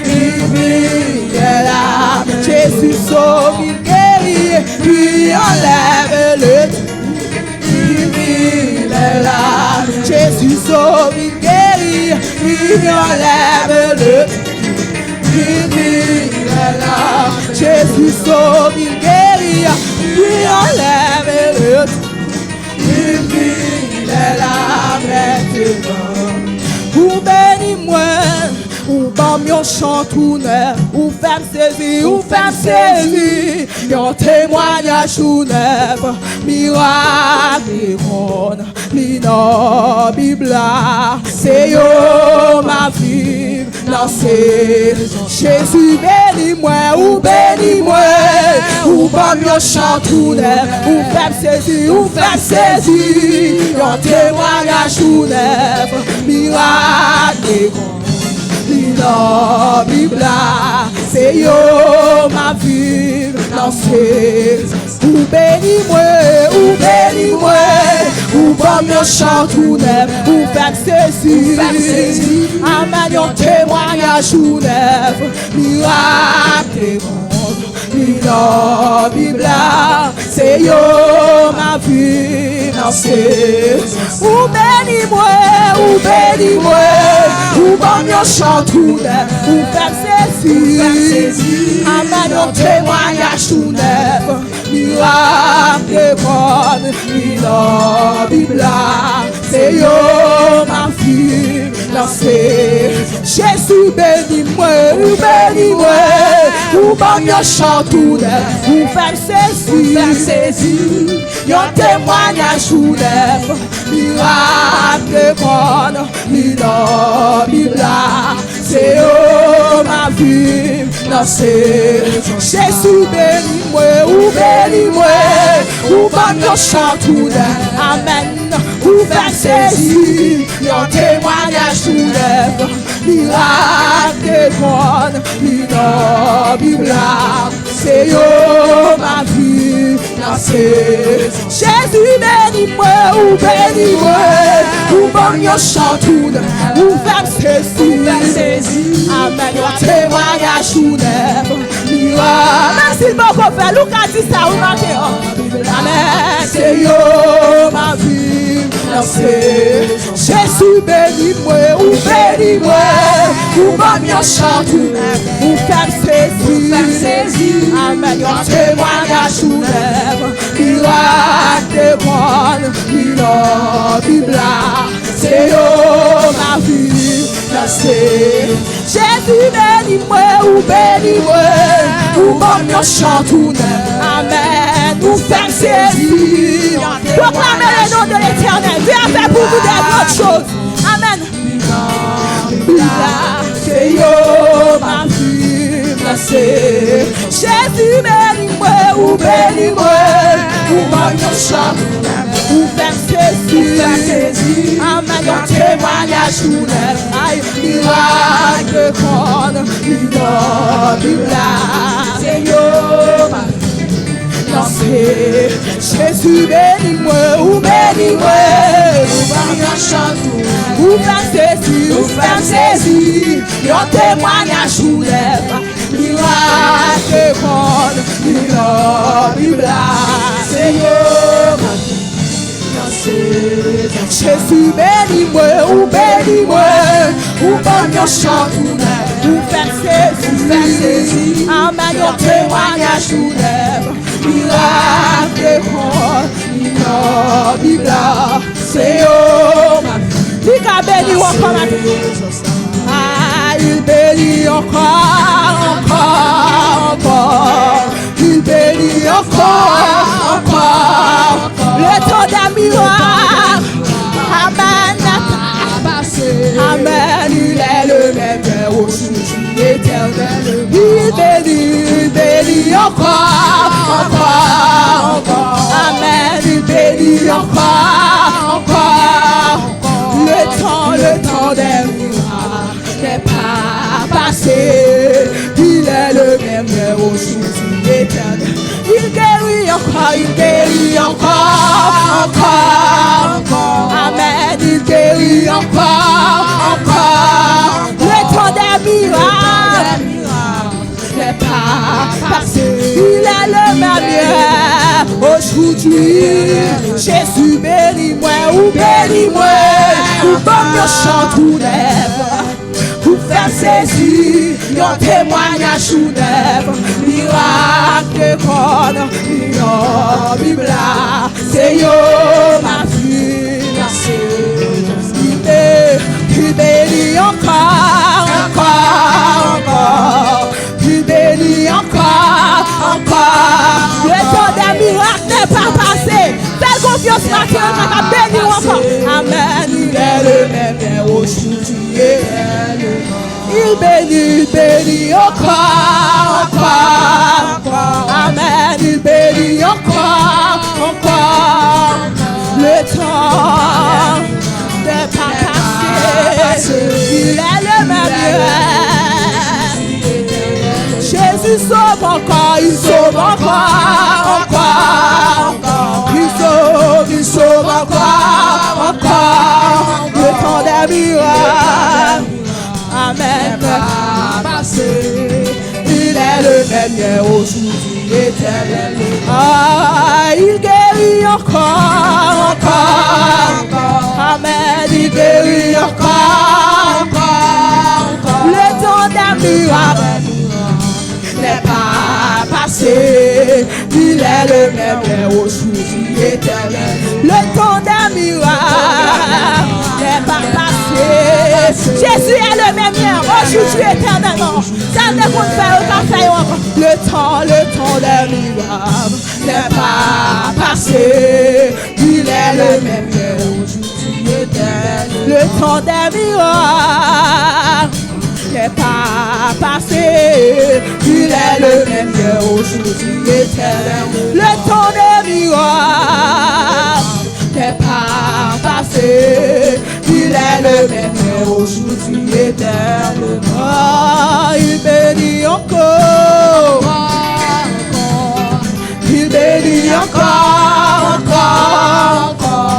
il vit, il est là. Jésus sauve, il guérit, puis enlève le il vit, il est là. Jésus sauve, il guérit, puis enlève le il vit, il est là. Jésus sauve, il guérit, puis enlève le Ou bénis-moi, ou bon yon chant tout neuf, ou femme saisie, yon témoignage tout neuf, miracle ronde, l'ino Bible, c'est yo ma vie, non c'est Jésus bénis-moi, ou bon yon chant tout neuf, ou femme saisie, yon témoignage tout neuf, miracle la Bible, c'est yo ma vie, non c'est ou bénis-moi, ou bon me chante ou neuf, ou faites ceci, amen, yon témoignage ou neuf, miracle la Bible, c'est yo ma vie, non c'est ou bénis-moi, ou bon me chante ou neuf, ou faites ceci, amen, yon témoignage ou neuf, miracle la Bible, c'est yo ma vie, non c'est Jésus bénis-moi, ou bon me chante ou neuf, ou faites ceci, yon témoignage ou neuf, miracle la Bible, c'est yo ma vie, non c'est Jésus bénis-moi, ou bon me chante ou neuf, amen, ou faites ceci, yon témoignage ou neuf, miracle la Bible, c'est yo ma vie, non c'est Jésus bénis-moi, ou bon me chante ou neuf, ou faites ceci, amen, yon témoignage ou neuf, miracle. Merci beaucoup, frère. Lucas dit ça, ou marquez, amen, c'est yo ma vie, non c'est Jésus bénis-moi, ou bon me chante ou neuf, ou faites ceci, amen, yon témoignage ou neuf, miracle la Bible, c'est yo ma vie, non c'est Jésus bénis-moi, ou bon me chante ou neuf, amen, ou faites ceci, proclamez le nom de l'Éternel, Dieu a fait pour vous des grandes choses, amen, c'est yo ma vie, non c'est Jésus bénis-moi, ou bon me chante ou neuf, ou faites ceci, amen, yon témoignage ou neuf, aïe, miracle la Bible, c'est yo ma vie, non c'est Jésus bénis-moi, ou bon me chante ou faites ceci, yon témoignage ou neuf, miracle la Bible, c'est yo ma vie, non c'est Jésus bénis-moi, ou bon me chante ou neuf, ou faites ceci, amen, yon témoignage ou neuf, miracle la Bible, c'est yo ma vie. Il a béni encore maintenant. Ah, il bénit encore. Il bénit encore. Le temps des miracles. Amen. Amen. Il est le même Dieu aujourd'hui, éternel. Il bénit encore. Amen. Il bénit encore. Le temps des miracles n'est pas passé. Il est le même Dieu aujourd'hui, éternel. Il guérit encore. Amen. Il guérit encore. Le temps des miracles n'est pas passé. Il est le même Dieu aujourd'hui. Jésus bénis-moi, ou bon me chante ou neuf, ou faites ceci, yon témoignage ou neuf, miracle la Bible, c'est yo ma vie, il bénit encore, il bénit encore. Le temps des miracles n'est pas passé. Fais confiance matin, on va bénir encore. Amen, il est le même aujourd'hui. Il bénit encore. Amen, il bénit encore. Le temps n'est pas passé. Il est le même. Jésus sauve encore, il sauve encore. Il sauve encore. Le temps des miracles. Amen. Il est le même hier, aujourd'hui, éternellement. Ah, il guérit encore. Amen. Il guérit encore. Le temps des miracles n'est pas passé. Il est le même hier, aujourd'hui, éternellement. Le temps des miracles n'est pas passé. Jésus est le même hier, aujourd'hui, éternellement. Ça ne compte faire aucun fait encore. Le temps des miracles n'est pas passé. Il est le même hier, aujourd'hui, éternellement. Le temps des miracles n'est pas passé. Il est le même hier, aujourd'hui, éternellement. Le temps des miracles n'est pas passé. Il est le même hier, aujourd'hui, éternellement. Ah, il bénit encore. Il bénit encore.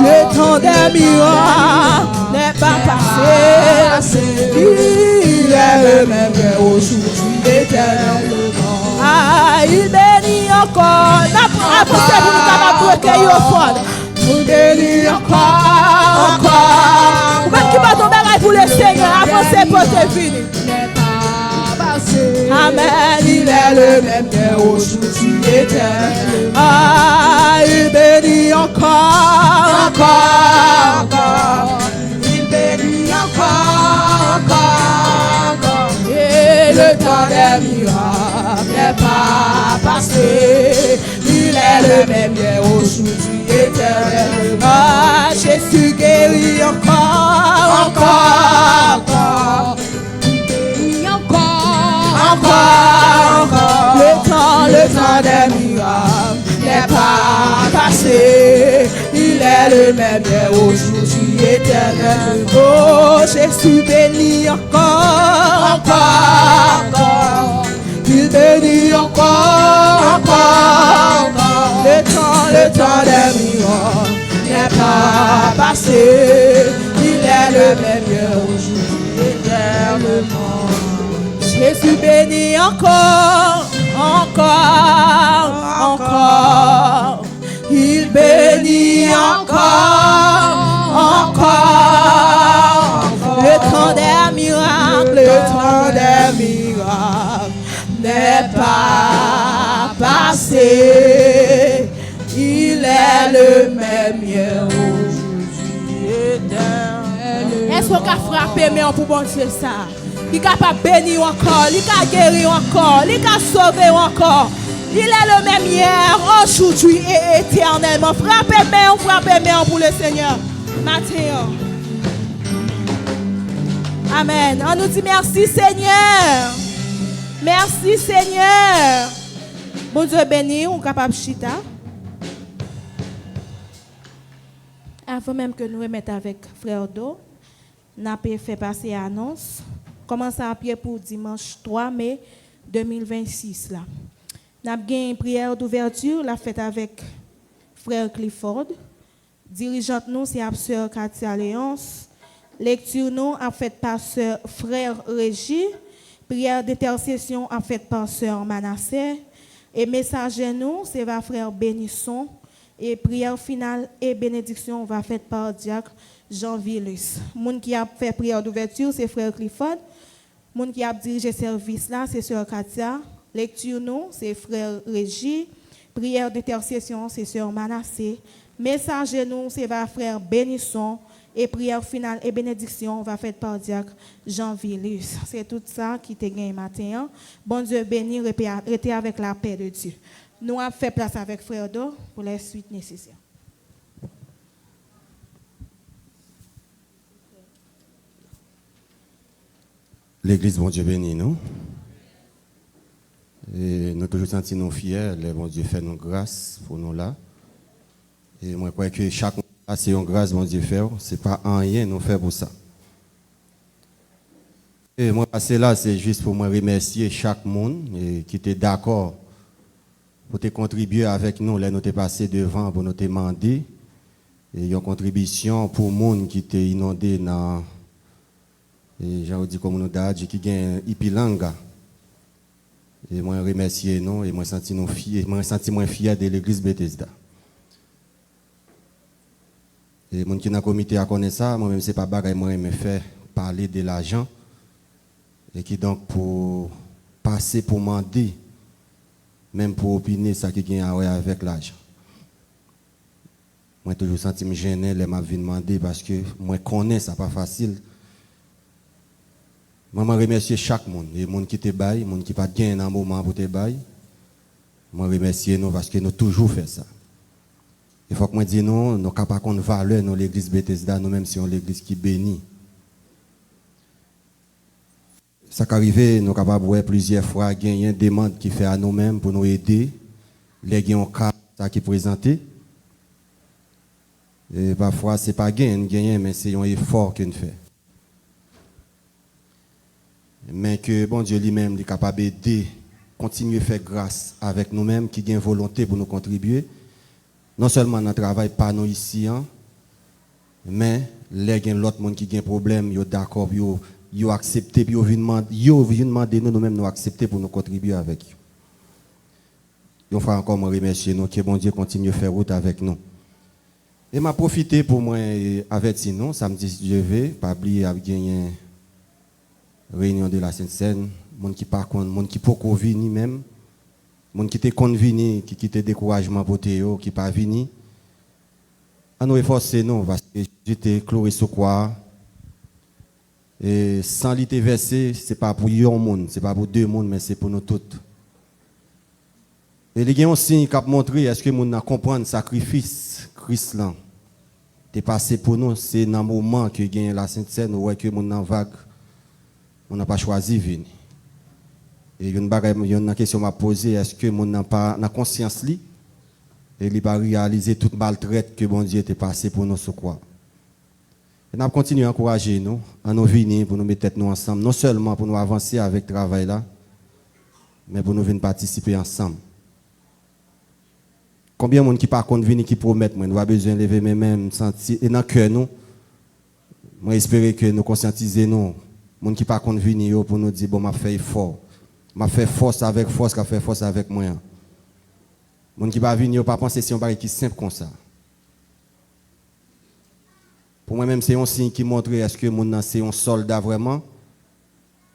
Le temps des miracles n'est pas passé. Il est le même hier, aujourd'hui, éternellement. Ah, il bénit encore. N'approchez pour nous capables de recueillir au fond. Il bénit encore. Même qui va tomber là pour le Seigneur, avancez pour te finir. Amen, il est le même hier, aujourd'hui, éternellement. Ah, il bénit encore. Il bénit encore. Et le temps des miracles n'est pas passé. Il est le même hier, aujourd'hui, éternellement. Ah, Jésus guérit encore. Le temps des miracles n'est pas passé. Il est le même hier, aujourd'hui, éternellement. Oh, Jésus bénit encore. Il bénit encore. Le temps des miracles n'est pas passé. Il est le même hier, aujourd'hui, éternellement. Jésus bénit encore. Il bénit encore. Le temps des miracles, n'est pas passé. Il est le même hier, aujourd'hui, éternellement. Est-ce qu'on a frappé mais on peut bon Dieu ça? Il est capable de bénir encore, il est capable de guérir encore, il est capable de sauver encore. Il est le même hier, aujourd'hui et éternellement. Frappez main pour le Seigneur. Matthieu. Amen. On nous dit merci Seigneur. Merci Seigneur. Bon Dieu béni, on est capable de chita. Avant même que nous remettions avec Frère Do, nous avons fait passer l'annonce. Commence à prier pour dimanche 3 mai 2026. Là. Nous avons une prière d'ouverture, la fête avec Frère Clifford. Dirigeante nous, c'est Sœur Katia Léonce. Lecture nous, a faite par Sœur Frère Régie. Prière d'intercession, a faite par Sœur Manassé. Et messager nous, c'est va Frère Bénisson. Et prière finale et bénédiction va faite par Diacre Jean Villus. Moun qui a fait prière d'ouverture, c'est Frère Clifford. Moun qui a dirigé service là, c'est Sœur Katia. Lecture nous, c'est Frère Régie. Prière d'intercession, c'est Sœur Manassé. Messager nous, c'est va Frère Bénisson. Et prière finale et bénédiction va faire par diacre Jean Villus. C'est tout ça qui te gagne matin. Bon Dieu béni, restez avec la paix de Dieu. Nous avons fait place avec Frère Do pour les suites nécessaires. L'église, bon Dieu béni nous. Et nous toujours senti nous fiers, le bon Dieu fait nous grâce pour nous là. Et moi, je crois que chaque mois, c'est une grâce, bon Dieu fait. Ce n'est pas un rien nous faire pour ça. Et moi, passer là, c'est juste pour me remercier chaque monde qui était d'accord pour te contribuer avec nous. Là, nous t'es passé devant pour nous demander. Et une contribution pour les gens qui étaient inondés dans. Et j'ai dit comme nous d'âge qui gagne Ipilanga. Et moi remercier nous et moi senti nous fiers, moi senti moins fier de l'église Bethesda. Et mon qui dans comité a connaît ça, moi même c'est pas bagaille moi me fait parler de l'argent et qui donc pour passer pour demander même pour opiner ça qui gagne avec l'argent. Moi toujours senti me gêner les m'a vinn demander parce que moi connais ça pas facile. Je remercie chaque monde, les gens qui te baillent, les gens qui pas gain un moment pour te bailler. Je remercie nous parce que nous toujours fait ça. Il faut que moi dise nous sommes capables de valeur dans l'église Bethesda, nous même si on l'église qui bénit. Ça qui arrive, nous sommes capables de voir plusieurs fois gagner des demandes qui fait à nous-mêmes pour nous aider. Les gagnants cas qui présenté. Et parfois c'est pas gagner, mais c'est un effort qu'on fait. Mais que bon Dieu lui-même est capable d'aider, continuer à faire grâce avec nous-mêmes qui ont volonté pour nous contribuer. Non seulement dans le travail, pas nous ici, mais les gens l'autre monde qui ont un problème, ils sont d'accord, ils ont accepté, puis ils viennent demander nous-mêmes nous accepter pour nous contribuer avec eux. Il faut encore me remercier nous, que bon Dieu continue à faire route avec nous. Et m'a profité pour moi avertir nous, samedi je vais, pas oublier à gagner réunion de la Sainte-Seine, monde qui par contre, monde qui peut venir même, monde qui te convenu, qui quitte découragement pour te qui pas venir. À nous efforcer non parce que j'étais cloué sur quoi et sans l'ité versé, c'est pas pour un monde, c'est pas pour deux mondes mais c'est pour nous toutes. Et les gens aussi qui montré est-ce que monde comprendre le sacrifice Christ là. T'es passé pour nous, c'est dans le moment que gagne la Sainte-Seine ou que monde en vague. On n'a pas choisi de venir. Et il y a une question à poser, est-ce que mon n'a pas la conscience li et il n'a pas réalisé toute maltraite que bon Dieu était passé pour nous sur quoi. Et nous continuons à encourager nous, à nous venir pour nous mettre tête nous ensemble, non seulement pour nous avancer avec le travail là, mais pour nous venir participer ensemble. Combien de monde qui par contre venir qui promettent, moi, nous avons besoin de lever mes mains, sentir et dans le cœur nous, moi espérer que nous conscientiser nous. Les gens qui pas contre venir pour nous dire bon m'a fait effort. M'a fait force avec force, qu'a fait force avec moi. Les gens qui pas venir pas penser c'est un bagage qui simple comme ça. Pour moi même c'est un signe qui montre est-ce que mon c'est un soldat vraiment.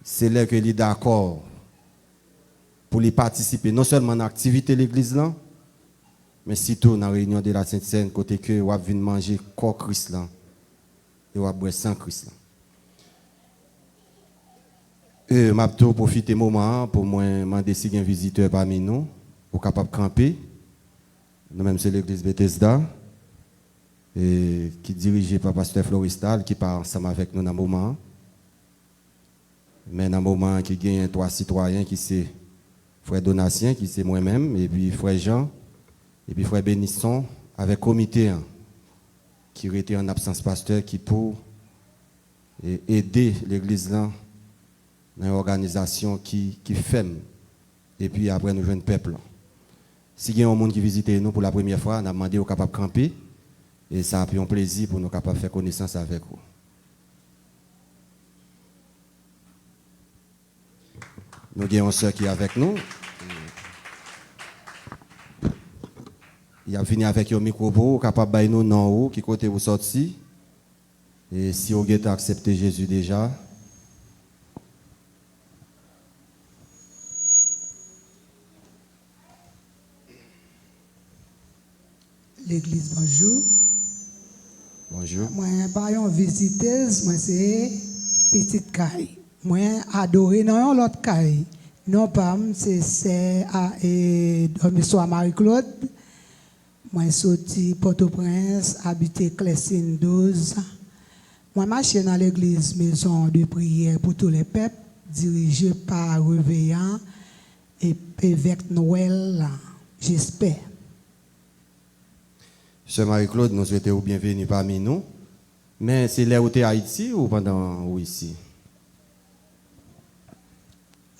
C'est là que il est d'accord pour y participer non seulement dans l'activité de l'église là, mais surtout dans la réunion de la Sainte-Seine côté que on venir manger corps Christ là et on boire sang Christ là. Je vais profiter du moment pour moi demander si il y a un visiteur parmi nous, pour capable de camper. Nous-mêmes, c'est l'église Bethesda, qui est dirigée par Pasteur Floristal, qui part ensemble avec nous dans le moment. Mais dans le moment, il y a 3 citoyens qui sont Frère Donatien, qui c'est moi-même, et puis Frère Jean, et puis Frère Bénisson, avec le comité qui était en absence pasteur, qui pour aider l'église là. Une organisation qui fait et puis après nous jouons peuple. Si il y a un monde qui visite nous pour la première fois, on a demandé aux capables de camper et ça a pris un plaisir pour nous capables de faire connaissance avec vous. Nous avons une soeur qui est avec nous. Il a venu avec un micro capable de nous non haut qui côté vous sorti. Et si vous avez accepté Jésus déjà, l'église, bonjour. Bonjour. Moi, pas une visiteuse, moi c'est petite caille. Moi adoré dans l'autre caille. Non pas c'est dormi sur Marie-Claude. Moi sorti Port-au-Prince, habité Clessine 12. Moi marché dans l'église maison de prière pour tous les peuples, dirigé par Réveillant et évêque Noël, j'espère. Sœur Marie-Claude, nous souhaitons vous bienvenue parmi nous. Mais c'est là où tu es à Haïti ou pendant ou ici?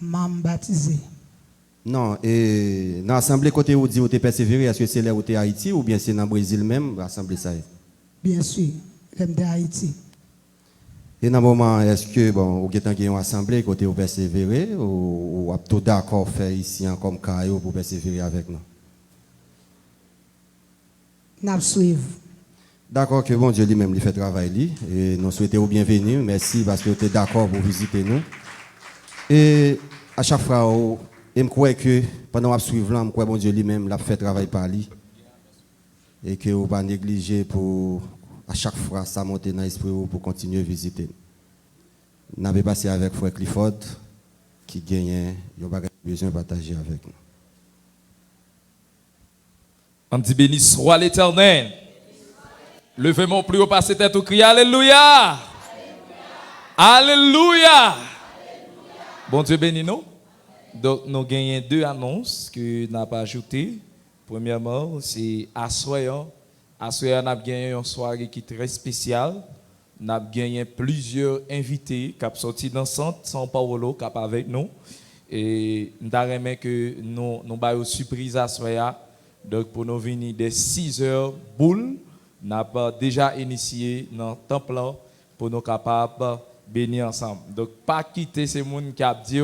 M'am baptisé. Non, et dans l'assemblée côté où dit où tu es persévéré, est-ce que c'est là où tu es à Haïti ou bien c'est dans le Brésil même, l'assemblée ça est? Bien sûr, j'aime de Haïti. Et dans le moment, est-ce que bon, vous avez une assemblée côté où persévérer ou vous êtes tout d'accord faire ici en comme caillou pour persévérer avec nous? Nous suivons. D'accord que bon Dieu lui-même lui fait travail lui et nous souhaitons bienvenue. Merci parce que vous êtes d'accord pour visiter nous. Et à chaque fois, je crois que pendant que suivre là, je crois que bon Dieu lui-même l'a fait travail par lui et que vous ne pas négliger pour à chaque fois ça monter dans l'esprit pour continuer à visiter. Nous avons passé avec Frère Clifford qui gagne, il a besoin de partager avec nous. On dit béni soit l'Éternel. Levez mon plus haut par cette tête au cri Alléluia. Alléluia. Bon Dieu béni nous. Donc nous gagnons deux annonces que nous n'avons pas ajoutées. Premièrement, c'est à soir. À soir, nous avons gagné une soirée qui est très spéciale. Nous avons gagné plusieurs invités qui sont sortis dans le centre São Paulo, qui sont avec nous. Et nous avons aimé que nous avons une surprise à soir. Donc pour nous venir des 6 heures boule, nous avons déjà initié dans le temple pour nous capables de bénir ensemble. Donc pas quitter ces gens qui ont dit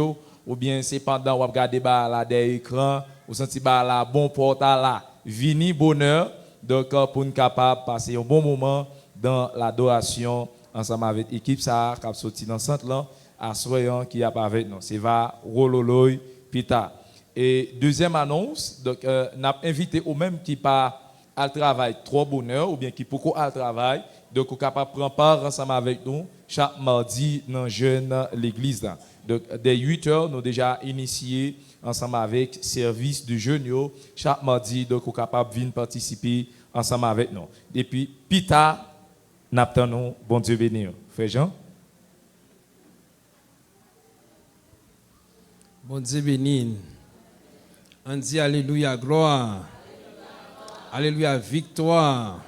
ou bien c'est pendant vous regardez là derrière l'écran ou senti là bon portal là. Vini bonheur donc pour nous capables de passer un bon moment dans l'adoration ensemble avec l'équipe ça qui a sorti dans le centre là à soyons qui a pas avec nous. C'est va Rololoy Pita. Et deuxième annonce, donc n'a invité au même qui pas à travail trop bonheur ou bien qui pourquoi à travail, donc on capable prendre part ensemble avec nous chaque mardi dans jeune l'église là. Donc dès 8h nous déjà initié ensemble avec service de jeunes chaque mardi donc on capable venir participer ensemble avec nous. Et puis Pita n'attendons bon Dieu bénir. Frère Jean. Bon Dieu béni. On dit Alléluia, gloire. Alléluia, victoire.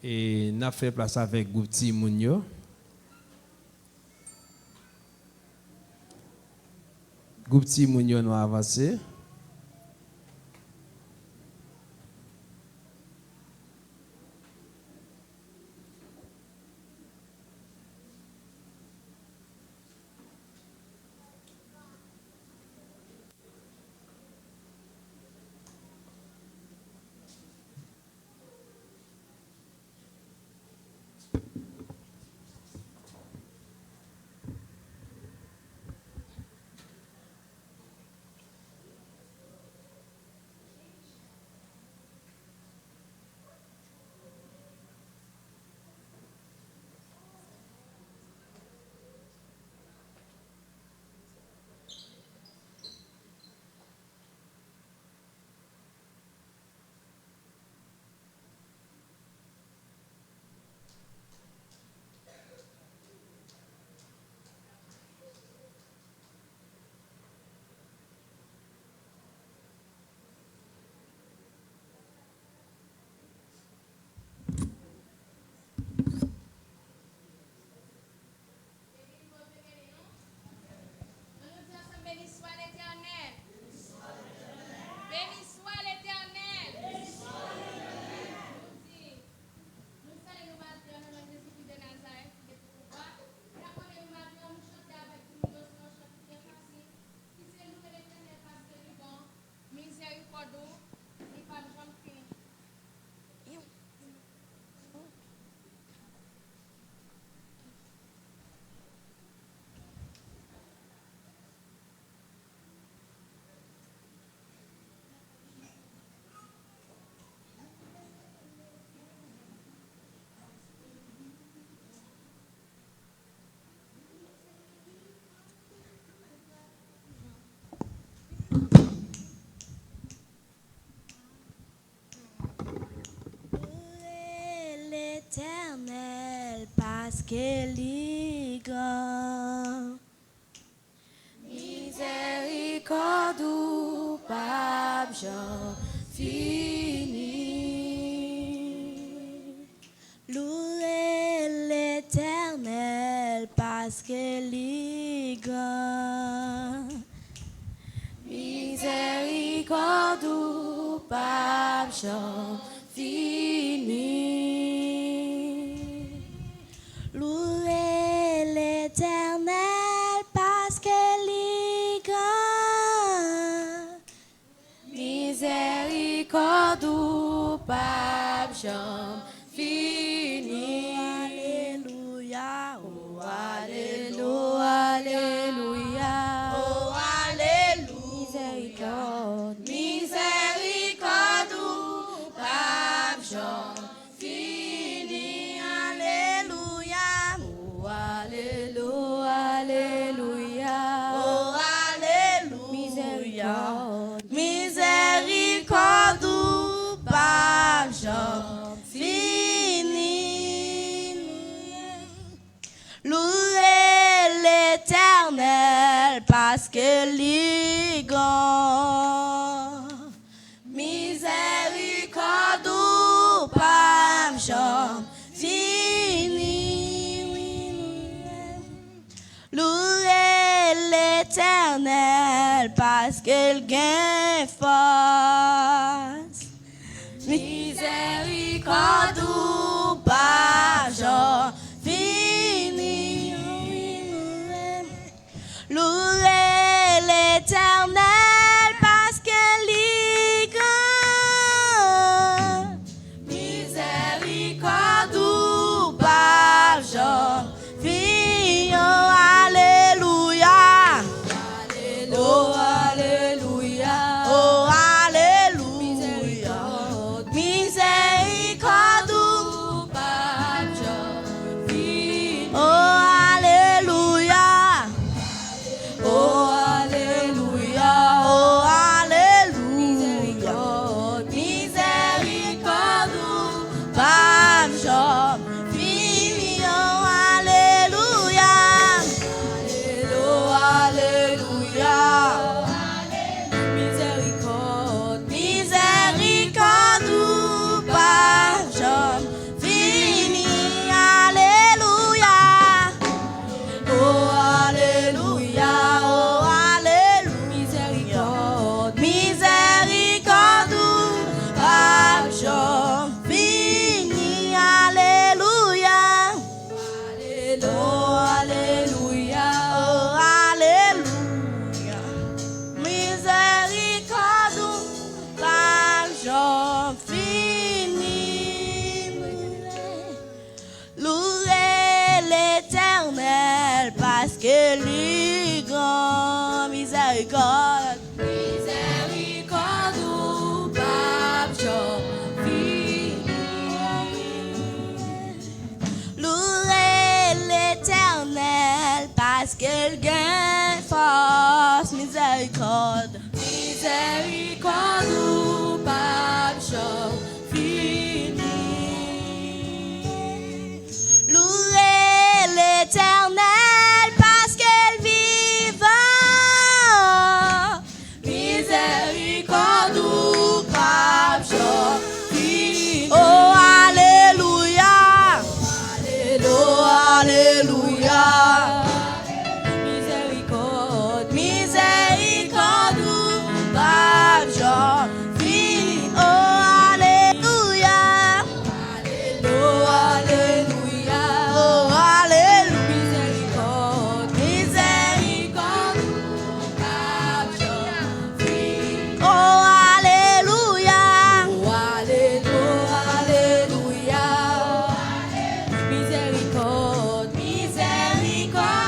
Et nous avons fait place avec Gouti Mounio. Gouti Mounio nous a avancé. qu'elle est grande. Miséricorde ou pas, j'en finis. Louez l'Éternel parce qu'elle est grande. Miséricorde ou pas, j'en finis. Louez l'Éternel parce qu'elle est grande. Miséricorde ou pas, j'en finis. Alléluia, oh alléluia, alléluia, oh alléluia. Miséricorde ou pas, j'en finis. Alléluia, oh alléluia, alléluia, oh alléluia. Miséricorde ou pas, j'en finis. Louez l'Éternel parce qu'il est grand. Miséricorde ou pas, j'en finis. Louez l'Éternel parce qu'il gagne force. Miséricorde ou pas, j'en finis. Louez l'Éternel parce qu'il est grand. Miséricorde ou pas, j'en finis. Oh, alléluia. Oh, alléluia. Oh, alléluia. Miséricorde ou pas, j'en finis. Oh, alléluia. Oh, alléluia. Oh, alléluia. Miséricorde ou pas, j'en finis. Oh, alléluia. Oh, alléluia. Miséricorde, miséricorde ou pas, j'en finis. Alléluia. Oh, alléluia. Oh, alléluia. Miséricorde, miséricorde ou pas, j'en finis. Alléluia. Oh, alléluia. Oh, alléluia. Miséricorde ou pas, j'en finis. Louez l'Éternel parce qu'il est grand. Miséricorde. Miséricorde ou pas, j'en finis. Louez l'Éternel parce qu'il gagne force. Miséricorde. Miséricorde ou pas, j'en finis. Louez l'Éternel parce qu'il vivant. Miséricorde ou pas, j'en finis. Oh, alléluia. Oh, alléluia. Miséricorde, miséricorde ou pas, j'en finis. Oh, alléluia. Oh, alléluia. Oh, alléluia. Miséricorde, miséricorde ou pas, j'en finis. Oh, alléluia. Oh, alléluia. Miséricorde, miséricorde.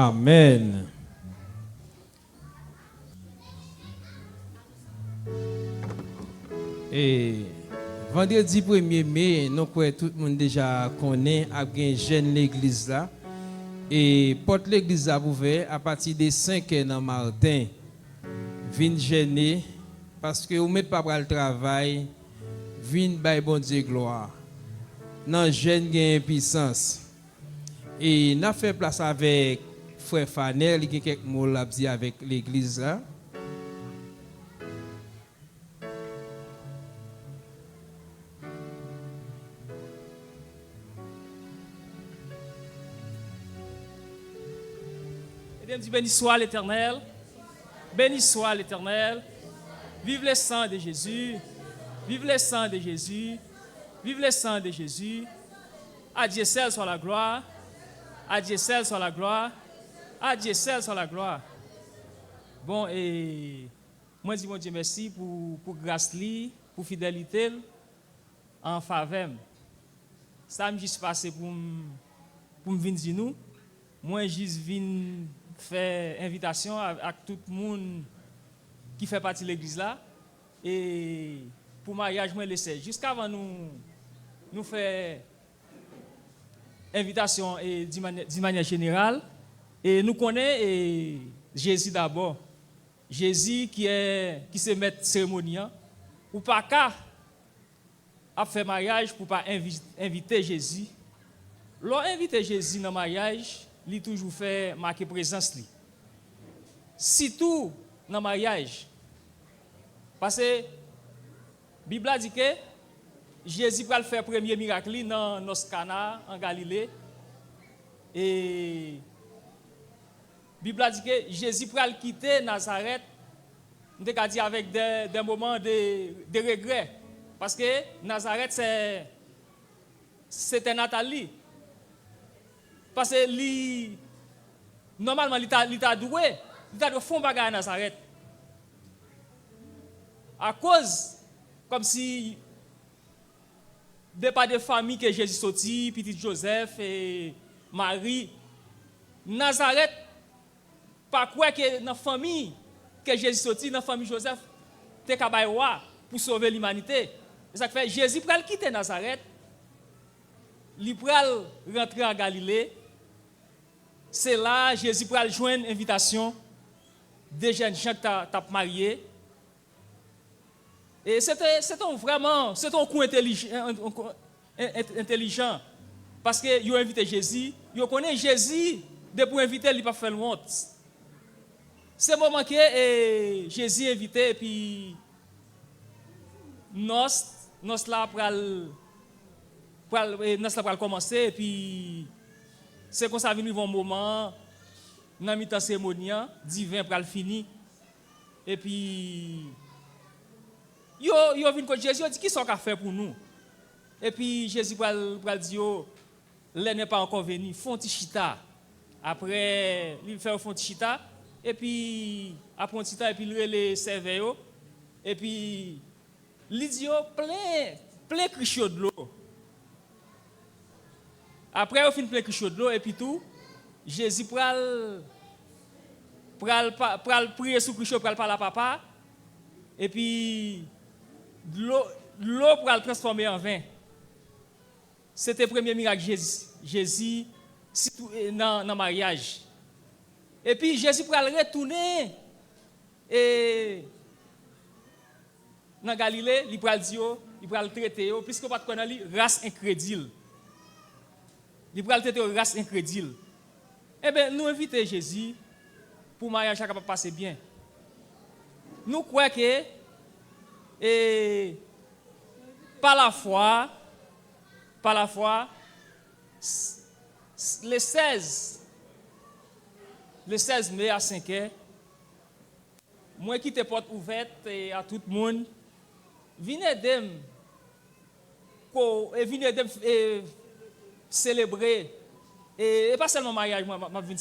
Amen. Et vendredi 1er mai, nous croyons tout le monde déjà connaît à bien jeune l'église là. Et porte l'église a ouvert à partir de 5h dans Martin. Vin gêner parce que vous mettez pas le travail, vin bay bon Dieu gloire. Nan jeune gain puissance. Et n'a fait place avec frère Fanel, il y a quelques mots là avec l'église là. Béni soit l'Éternel. Béni soit l'Éternel. Vive le sang de Jésus. Vive le sang de Jésus. Vive le sang de Jésus. À Dieu seul soit la gloire. À Dieu seul soit la gloire. À Dieu seul soit la gloire. Bon, et moi je dis mon Dieu merci pour grâce li, pour fidélité en faveur. Ça me juste passé pour me venir dire nous. Moi juste viens faire invitation à tout le monde qui fait partie de l'église là. Et pour mariage, moi laisser jusqu'avant nous faire invitation et d'une manière générale. Et nous connaissons Jésus d'abord. Jésus qui se met cérémonial. Ou pas qu'à faire mariage pour pas inviter Jésus. L'on invite Jésus dans le mariage, il toujours fait marquer présence. Si tout dans le mariage, parce que la Bible a dit que Jésus va le faire premier miracle dans Cana en Galilée. Et la Bible a dit que Jésus va le quitter Nazareth, on a dit avec des moments de regret. Parce que Nazareth, c'était Nathalie. Parce que normalement, il t'a doué, il t'a fait un bagage à Nazareth. À cause, comme si, de pas de famille que Jésus sorti, petit Joseph et Marie, Nazareth, pas quoi que dans la famille que Jésus sorti, dans la famille Joseph, t'es capable pour sauver l'humanité. C'est ça que fait Jésus pral quitter Nazareth, il pral rentrer en Galilée. C'est là Jésus pral joindre invitation des jeunes gens qui t'a marié. Et c'est un coup intelligent parce que ils ont invité Jésus, ils connaissent Jésus depuis inviter, il pas faire honte. C'est le moment que Jésus invité et puis nos là pour commencer et puis c'est comme ça venu un moment dans mi-temps cérémonial divin pour le finir et puis yo vinn ko Jésus dit qui sont qu'a faire pour nous et puis Jésus pral dit yo l'heure n'est pas encore venu font ti chita après il fait font ti chita et puis après un petit temps et puis il les serveur et puis il dit yo plein crichot de l'eau après au fin plein crichot de l'eau et puis tout Jésus pral prier sous crichot pral parler à papa et puis l'eau pour le transformer en vin. C'était le premier miracle Jésus dans le mariage. Et puis Jésus pour le retourner et dans Galilée, il va le dire, il va le traiter, puisque pas de connaître race incrédule. Il va le traiter race incrédule. Eh bien, nous invitons Jésus pour le mariage capable de passer bien. Nous croyons que et par la foi, le 16 mai à 5h, moi qui te porte ouverte à tout le monde, venez célébrer, et pas seulement mariage, je viens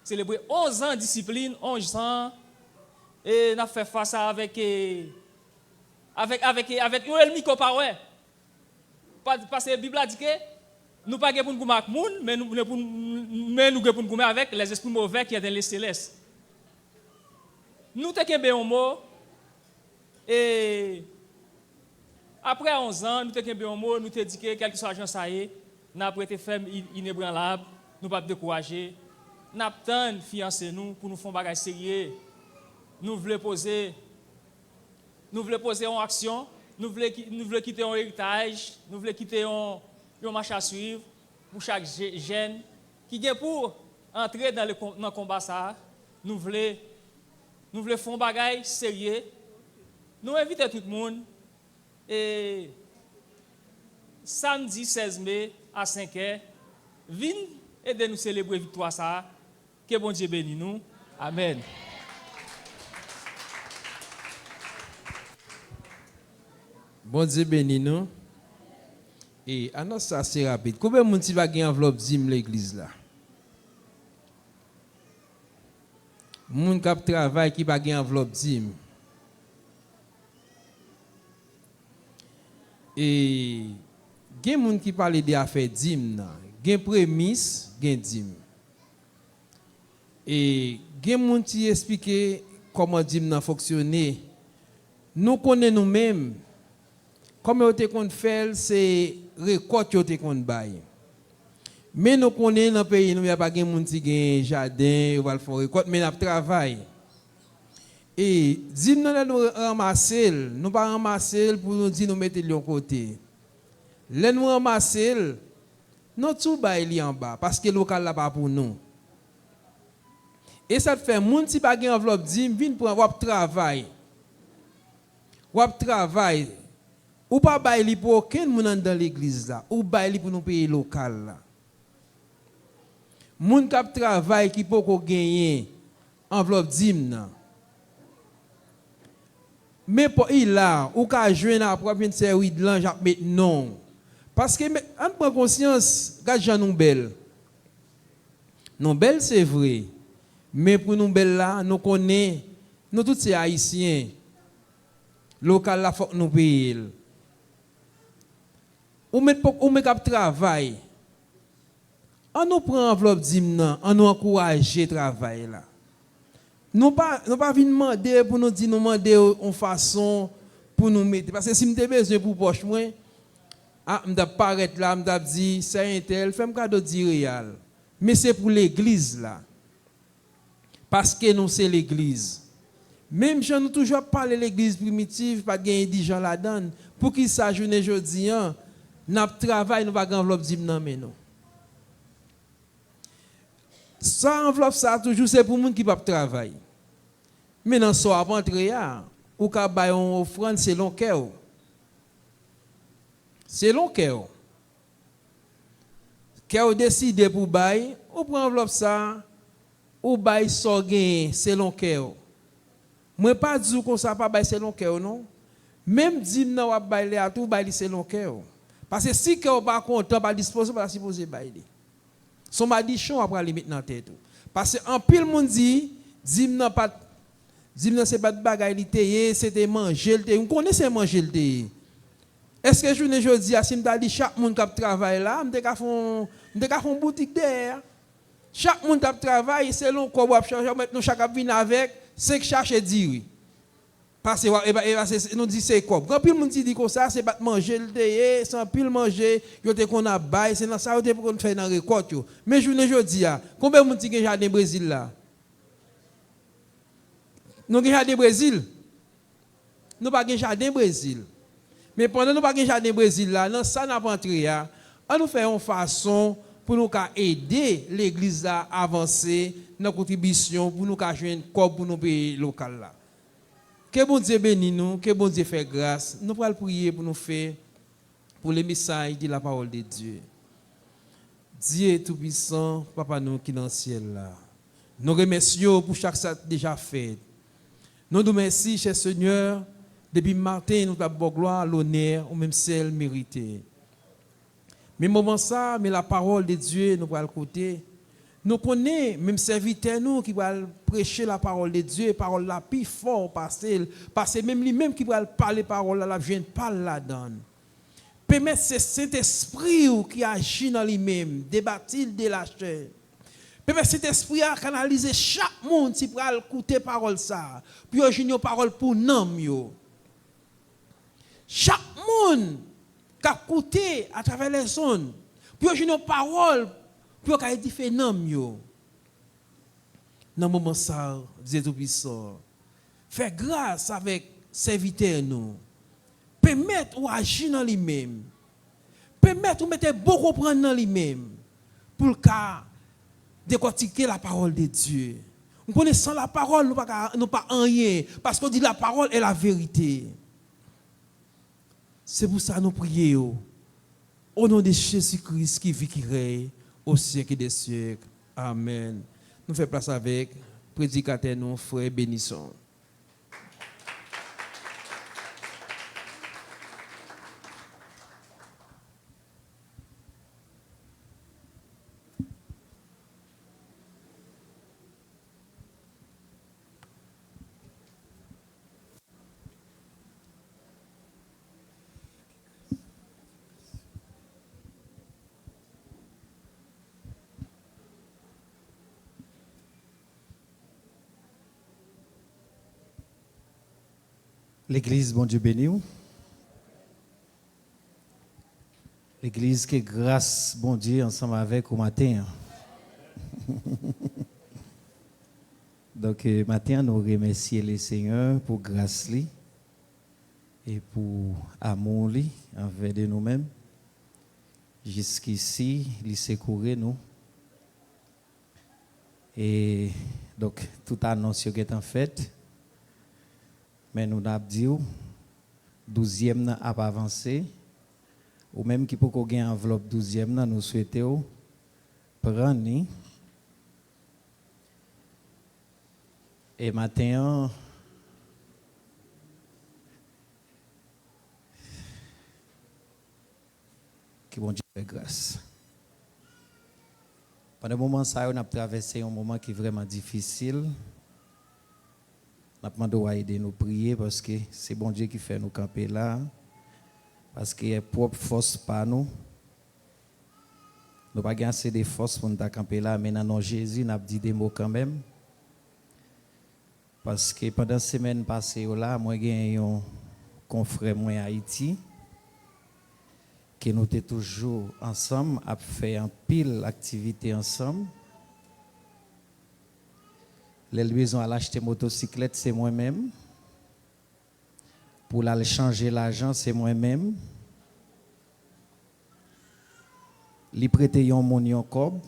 célébrer 11 ans de discipline, 11 ans, et on a fait face avec une micro-parole. Parce que la Bible a dit que Nous pas pour nous gommer avec moun, mais nous pour nous gommer avec les esprits mauvais qui sont dans les célestes. Nous te kembe un mot et après 11 ans, nous te kembe un mot, nous te dit que quel que soit agent ça y est, n'a pas été ferme, inébranlable, nous pas décourager. N'a pas fiancé nous pour nous faire bagage sérieux. Nous voulons poser en action, nous voulons quitter un héritage, nous voulons quitter un marche à suivre pour chaque jeune qui vient pour entrer dans le combat ça. Nous voulons faire un bagage sérieux. Nous invitons tout le monde et samedi 16 mai à 5h, venez aider nous célébrer victoire ça. Que bon Dieu bénisse nous. Amen. Bon Dieu bénisse nous. Et annonce ça assez rapide. Combien de monde qui va gagner enveloppe dim l'église là? Moun qui travaille qui va gagner enveloppe dim. Et gen moun qui parle de affaire dim nan, gen prémisse, gen dim. Et gen moun qui explique comment dim nan fonctionner. Nous connaissons nous-mêmes. Comme on te kon faire c'est récolte yo te kon bail. Mais nous connaissons dans le pays nous y a pas gen moun qui gen jardin, ou va faire récolte mais n'a travail. Et dim nan nous ramasser, nous pas ramasser pour nous dire nous mettre de côté. Là nous ramasser, nous tout bail li en bas parce que local là pas pour nous. Et ça te fait moun si pas gen enveloppe dim vinn pour wap travail. Wap travail. Ou pas bail li pour aucun moun dans l'église là, ou bail li pour nous payer local là. Moun k'ap travail qui peut gagner enveloppe dim nan. Mais pour il là, ou ka joindre après une série de l'ange met non. Parce que on prend conscience gars Jean nous belle. Non belle c'est vrai. Mais pour nous belle là, nous connaissons nous tous ces haïtiens. Local là faut nous payer. Ou met cap travail. On nous prend enveloppe dim nan, on nous encourager travail là. Nous pas venir demander pour nous dire nous demander en façon pour nous mettre parce que si m'te besoin pour poche moi m'ta paraître là m'ta dit c'est un tel fait cadeau di réal mais c'est pour l'église là parce que nous c'est l'église même si nous toujours parler l'église primitive pas gagner 10 gens là-dedans pour qu'il ça journée jodi an n'a travail nous pas enveloppe dim nan mais non ça enveloppe ça toujours c'est pour monde qui pas travail. Mais dans so avant entrer ou ka bay on offrande selon cœur. Selon cœur. Cœur décide pour bay, ou prend enveloppe ça ou bay so gain selon cœur. Moi pas dire comme ça pas bay selon cœur non. Même dim nan wa bay là tout bay selon cœur. Parce que si cœur pas content pas disposé pas supposé bay. Son madichon après limite dans tête parce que en pile monde dit dim nan c'est pas de bagaille li c'était manger on connaît c'est manger le est-ce que journée jodi a si m'ta dit chaque monde qui travaille là m'te ka font boutique derrière chaque monde qui travaille selon quoi on changer maintenant chaque vinn avec 5 chercher dire parce que nous dit c'est quoi quand pile monde dit comme ça c'est pas manger le sans pile manger yo te qu'on a bail c'est dans ça yo te pour faire dans récolte mais journée jodi a combien monde qui jardin Brésil là nous avons jardin Brésil nous pas jardin Brésil mais pendant nous pas jardin Brésil là dans ça n'a pas entré on nous fait une façon pour nous aider l'église à avancer dans contribution pour nous joindre corps pour nous payer local là. Que bon Dieu bénisse nous, que bon Dieu fait grâce. Nous allons prier pour nous faire pour les messages de la parole de Dieu. Dieu tout-puissant, Papa nous qui est dans le ciel là. Nous remercions pour chaque chose déjà fait. Nous nous remercions, cher Seigneur, depuis matin, nous avons gloire, l'honneur, ou même celle méritée. Mais moment ça, mais la parole de Dieu, nous allons côté. Nous connaissons, même serviteurs nous qui va prêcher la parole de Dieu, parole la plus fort parce que même lui-même qui va parler parole la vient pas là-dedans. Permettre ce Saint-Esprit qui agit dans lui-même, débattre de la chair. Permettre cet esprit à canaliser chaque monde qui peut écouter parole ça. Puis j'ai une parole pour nous. Chaque monde qui a écouté à travers les zones. Puis j'ai une parole pour qu'il édifie nous. Dans le moment ça, Dieu Tout-Puissant, faire grâce avec serviteur nous. Permettre ou agir dans lui-même. Permettre ou mettre beaucoup prendre dans lui-même. Pour qu'à décortiquer la parole de Dieu. Nous connaissons la parole, nous pas rien. Parce qu'on dit la parole est la vérité. C'est pour ça que nous prions. Au nom de Jésus-Christ qui vit, qui règne au siècle des siècles. Amen. Nous faisons place avec prédicateur, nous, frère Bénisson. L'église, bon Dieu béni. L'église qui grâce, bon Dieu, ensemble avec au matin. Donc, matin, nous remercions le Seigneur pour grâce li et pour amour li envers de nous-mêmes. Jusqu'ici, il secourait nous. Et donc, toute annonce qui est en fait. Mais nous avons dit, 12e n'a pas avancé, ou même qui peut gagner enveloppe 12e, nous souhaitons prendre. Et maintenant, que bon Dieu fait grâce. Pendant le moment, ça, on a traversé un moment qui est vraiment difficile. Nous devons aider nous prier parce que c'est bon Dieu qui fait nous camper là. Parce qu'il y a propre force par nous. Nous n'avons pas assez de force pour nous camper là. Mais dans nos Jésus, nous avons dit des mots quand même. Parce que pendant la semaine passée, là, moi, j'ai un confrère moi à Haïti. Que nous étions toujours ensemble, à faire un pile d'activités ensemble. Les liaisons à l'acheter motocyclette, c'est moi-même. Pour aller changer l'argent, c'est moi-même. Li prêter yon mon yon cob.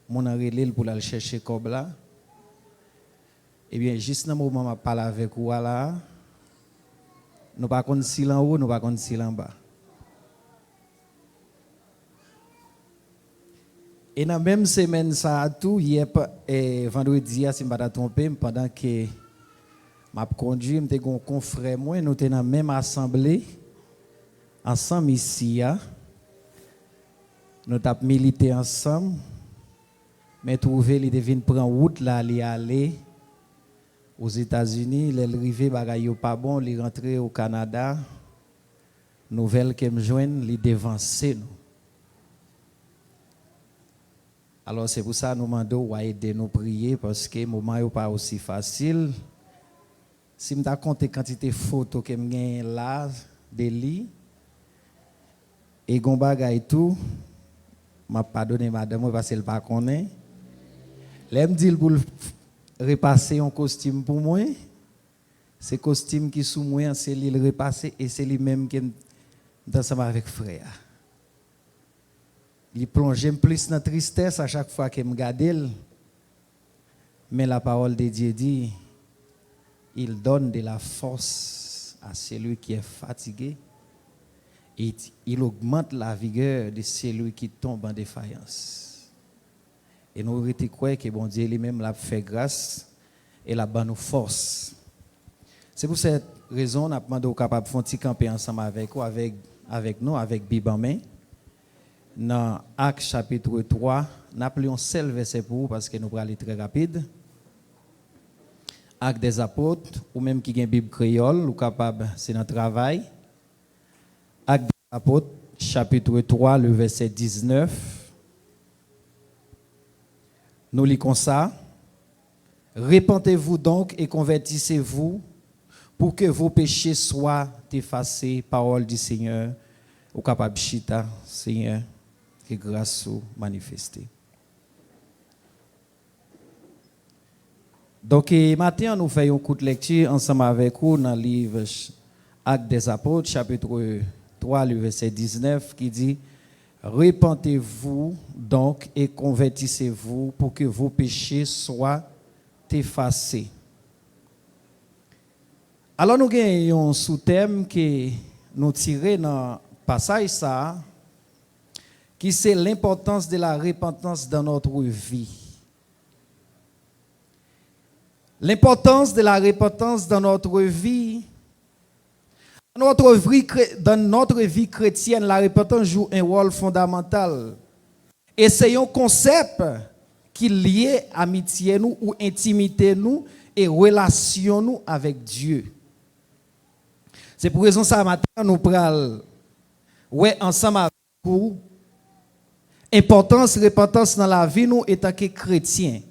Mon relève pour aller chercher cob là. Eh bien, juste dans le moment où je parle avec vous là, nous pas connaître si en haut, nous pas connaître si en bas. Et dans la même semaine, ça tout, hier, vendredi, si je ne me pas trompé, pendant que je conduis, je suis un confrère, nous sommes dans la même assemblée, ensemble ici. Nous avons milité ensemble, mais trouvé, il devait prendre route là, aller aux États-Unis, il est arrivé, il pas bon, il est rentré au Canada. Nouvelle que me joigne, il devancé nous. Alors c'est pour ça que nous demandons d'aider nous prier parce que le moment n'est pas aussi facile. Si je compte la quantité de photos que j'ai là, des lits, et Gombaga et tout, je ne vais pas donner madame parce qu'elle ne pas connaît. Là, je me dis pour repasser un costume pour moi. Ce costume qui est sous moi, c'est lui le repasser et c'est lui-même qui est ensemble avec frère. Il plonge plus dans la tristesse à chaque fois qu'il me regarde. Mais la parole de Dieu dit, il donne de la force à celui qui est fatigué et il augmente la vigueur de celui qui tombe en défaillance. Et nous croyons que bon Dieu lui-même l'a fait grâce et l'a donné nous force. C'est pour cette raison qu'on a demandé aux capables de faire un petit camper ensemble avec nous, avec Bible en main. Dans Actes chapitre 3, nous appelons un seul verset pour vous parce que nous allons aller très rapide. Actes des apôtres, ou même qui a une Bible créole, ou capable, c'est notre travail. Actes des Apôtres, chapitre 3, le verset 19. Nous lisons ça. Répentez-vous donc et convertissez-vous pour que vos péchés soient effacés. Parole du Seigneur. Au capable chita, Seigneur, que grâce soit manifestée. Donc, matin, nous faisons un coup de lecture ensemble avec vous dans le livre Actes des Apôtres, chapitre 3, le verset 19, qui dit « Répentez-vous donc et convertissez-vous pour que vos péchés soient effacés. » Alors, nous avons un sous-thème que nous tirons dans le passage, ça, qui c'est l'importance de la repentance dans notre vie. L'importance de la repentance dans notre vie. Dans notre vie chrétienne, la repentance joue un rôle fondamental. Et c'est un concept qui lie amitié nous ou intimité nous et relation nous avec Dieu. C'est pour raison ça matin nous prenons ensemble avec vous importance repentance dans la vie nous étant que chrétiens.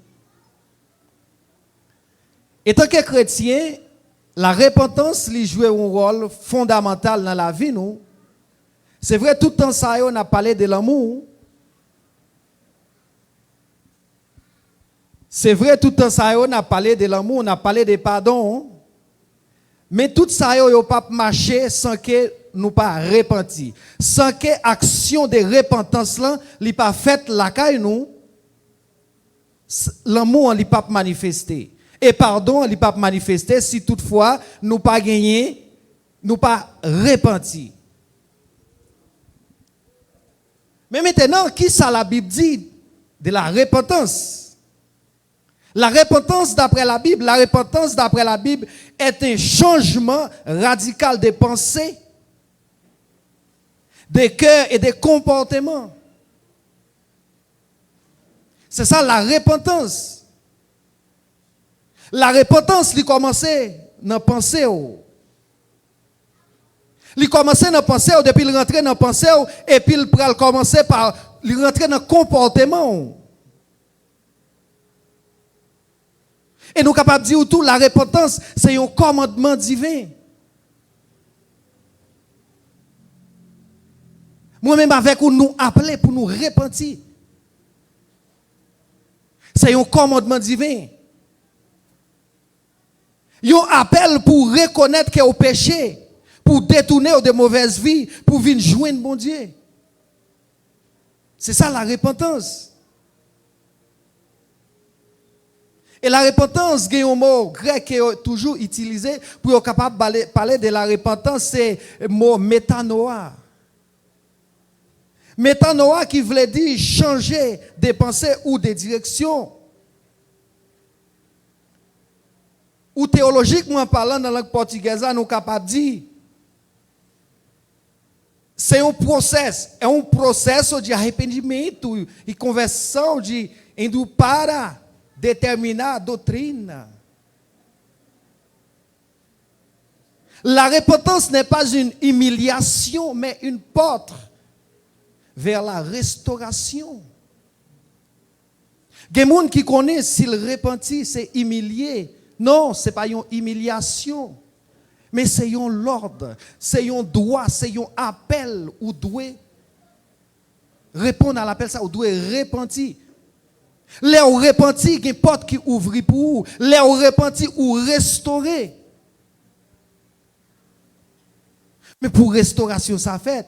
Étant que chrétien, la repentance lui joue un rôle fondamental dans la vie nous. C'est vrai tout le temps ça on a parlé de l'amour. C'est vrai tout le temps ça on a parlé de l'amour, on a parlé de pardon. Mais tout ça yo pas marcher sans que nous pas repentir. Sans que action de repentance là li pas faite la caille nous. L'amour li pas manifesté. Et pardon li pas manifesté si toutefois nous pas gagné, nous pas repenti. Mais maintenant, qui ça la Bible dit de la repentance? La repentance d'après la Bible, est un changement radical de pensée, de cœur et de comportement. C'est ça la repentance. La repentance, il commence dans la pensée. Il commence dans la pensée, depuis il rentre dans la pensée, et puis il peut commencer par rentrer dans le comportement. Et nous sommes capables de dire tout, la repentance, c'est un commandement divin. Moi-même avec vous, nous appelons pour nous repentir. C'est un commandement divin. Un appel pour reconnaître qu'il y a péché, pour détourner de mauvaises vies, pour venir joindre bon Dieu. C'est ça la repentance. Et la repentance, il y a un mot grec qui est toujours utilisé pour être capable de parler de la repentance, c'est le mot métanoïa. Métanoïa qui veut dire changer de pensée ou de direction. Ou théologiquement parlant dans la langue portugaise, nous sommes capables de dire c'est un processus de arrependimento e conversão indo para determinar a doutrina. La repentance n'est pas une humiliation, mais une porte vers la restauration. Il y a des gens qui connaissent s'il repentit, c'est humilié. Non, ce n'est pas une humiliation. Mais c'est un l'ordre, c'est un droit, c'est un appel où doit répondre à l'appel, ça, où doit repentir. Les ou repenti, il y a une porte qui ouvre pour vous. Les ou repenti ou restaurer. Mais pour restauration, ça fait.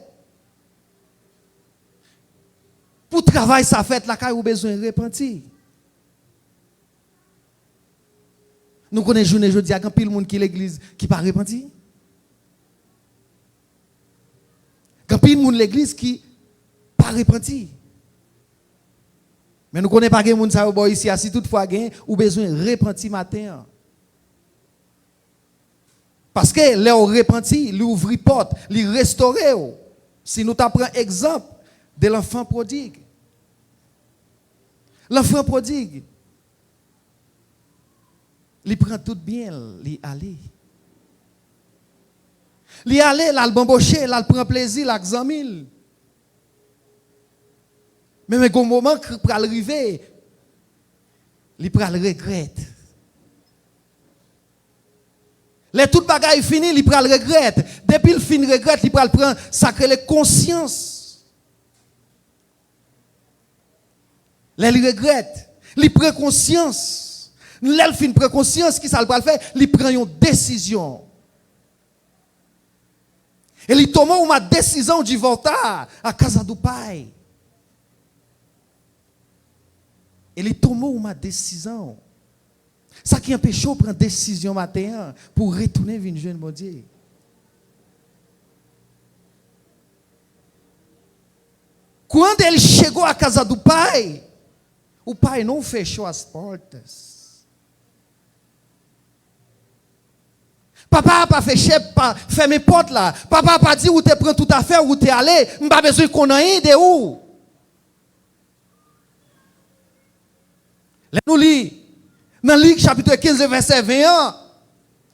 Pour travail, ça fait, là, quand vous avez besoin de repentir. Nous connaissons journée jeudi à quand pile monde qui l'église qui pas repenti. Quand pile monde l'église qui pas repenti. Mais nous connaissons pas que monde ça ici si toutefois gain ou besoin repentir matin. Parce que là on repenti, lui ouvrir porte, lui restaurer. Si nous t'apprenons exemple de l'enfant prodigue. L'enfant prodigue il prend tout bien, il aller. Li allé, là, le bamboché, là, le prend plaisir, là, examine. Mais au moment qu'il va arriver, il va le regretter. Les tout bagaille fini, il va le regretter. Depuis le fin regret, il va le prendre sacré conscience. Il regrette, il prend conscience. Il fin prend conscience qui ça va le faire, il prend une décision. Et il tombe une décision de volter à casa do pai. Ele tomou uma décision. Ça qui empêche de prendre décision matin pour retourner vers jeune bon Dieu. Quando ele chegou à casa do pai, o pai não fechou as portas. Papa pas fechar, pas fermer porte là. Papa pas dit où tu prends tout à fait, où tu es allé, m'pas besoin qu'on ait de où. Nous lisons dans Luc chapitre 15 verset 21,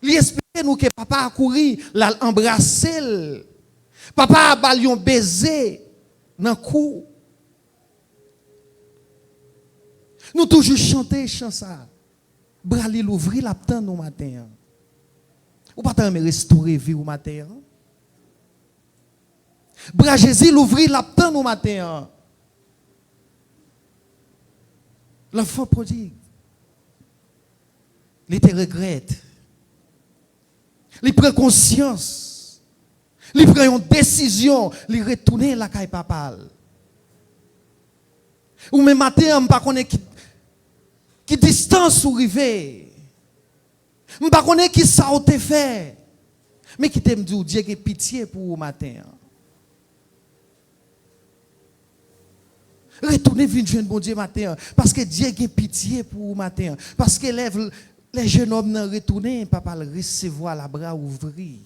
il explique nous que papa a couru, l'a embrassé. Papa a bali un baiser dans le cou. Nous toujours chanter chant ça. Brali l'ouvrir la temps au matin. Ou pas tant me restaurer vie au matin. Bras Jésus l'ouvrir la temps au matin. L'enfant prodigue, il te regrette. Il prend conscience. Il prend une décision. Il retourne à la caille papa. Ou même matin, je ne sais pas qui distance ou rive. Je ne sais pas qui ça a été fait. Mais qui t'aime dire, Dieu a pitié pour vous matin. Retournez vers jeune bon Dieu matin. Parce que Dieu a pitié pour vous matin. Parce que les jeunes hommes n'ont retourné, papa le recevoir la bras ouvris.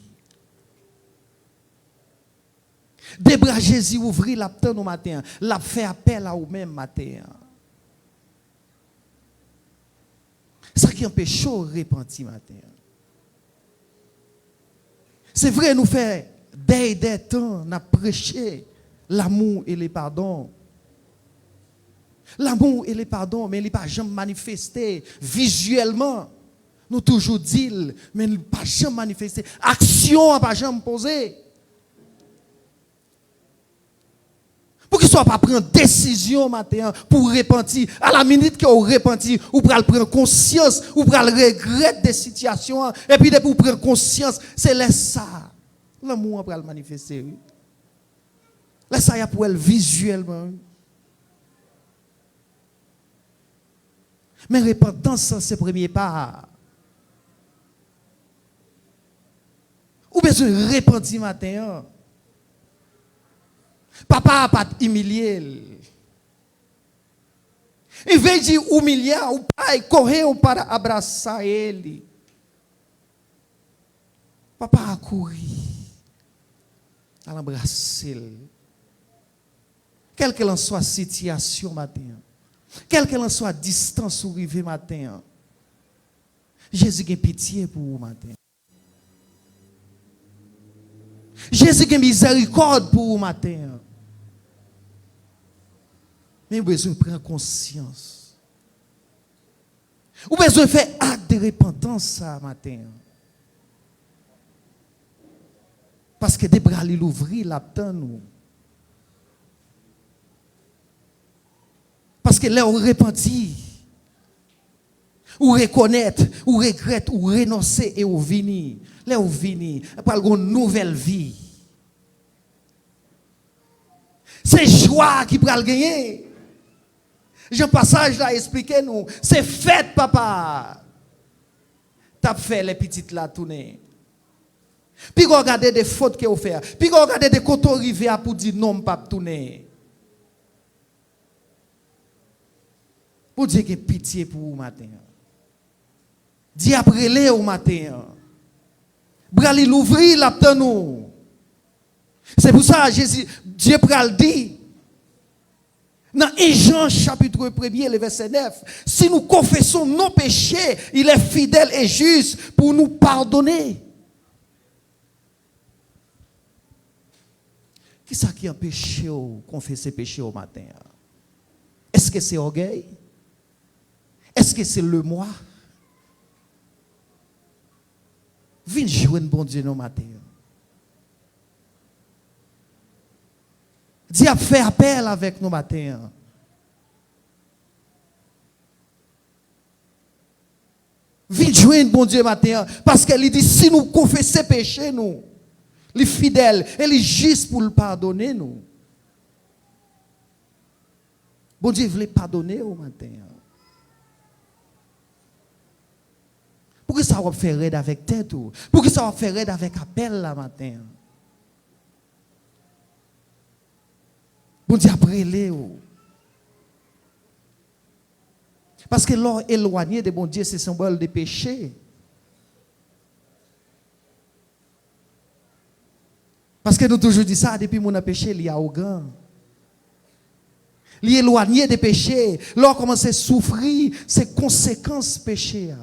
Des bras Jésus ouvris la temps au matin. L'a fait appel à vous-même matin. Ça qui empêche de repentir matin. C'est vrai, nous faisons des temps, nous prêcher l'amour et le pardon. L'amour et le pardon, mais il n'est pas jamais manifesté visuellement. Nous toujours dit, mais il n'est pas jamais manifesté. Action n'a pas jamais posé. Pour qu'il ne soit pas prendre décision matin pour repentir. À la minute que vous repentez, vous pouvez prendre conscience, vous pouvez regretter des situations. Et puis, pour prendre conscience, c'est laisse ça. L'amour va le manifester. Laisse ça pour elle visuellement. Mais repentance, c'est le premier pas. Ou besoin de repentir matin. Papa n'a pas humilié. Em vez de humilhar o pai, correu para abraçar ele. Papa a couru. Ela abraçou ele. Quelle que soit la situation matin. Quelle que soit la distance où arrive matin. Jésus a pitié pour vous matin. Jésus a miséricorde pour vous matin. Mais vous avez besoin de prendre conscience. Vous avez besoin de faire acte de repentance ça matin. Parce que des bras l'ouvrir là-dedans nous. Parce que là on repentit. Ou reconnaître, ou regretter, ou renoncer et ou venir. Là ou venir, après une nouvelle vie. C'est joie qui peut le gagner. Jean Passage là expliqué nous, c'est fête papa. T'as fait les petites là tourner. Puis regarder des fautes que vous faites. Puis regarder des côtés arrivés pour dire non pas tourner. Pour dire que pitié pour vous matin. Dis après les au matin. Brali l'ouvrir la temps nous. C'est pour ça Jésus Dieu pral dit dans Jean chapitre 1er le verset 9, si nous confessons nos péchés, il est fidèle et juste pour nous pardonner. Qui ça qui empêche de confesser péché au matin? Est-ce que c'est orgueil? Est-ce que c'est le moi? Viens jouer un bon Dieu au matin. Dis à faire appel avec nous matin. Viens jouer un bon Dieu matin. Parce qu'elle dit si nous confessons péché, nous, les fidèles, elle est juste pour le pardonner, nous. Bon Dieu voulait pardonner au matin. Pourquoi ça va faire raid avec tête? Pourquoi ça va faire raid avec appel la matin? Bon Dieu après les. Parce que l'or éloigné de bon Dieu, c'est symbole de péché. Parce que nous toujours dit ça, depuis mon péché, il y a au grand. L'éloigné des péchés, l'or commence à souffrir, ses conséquences péché.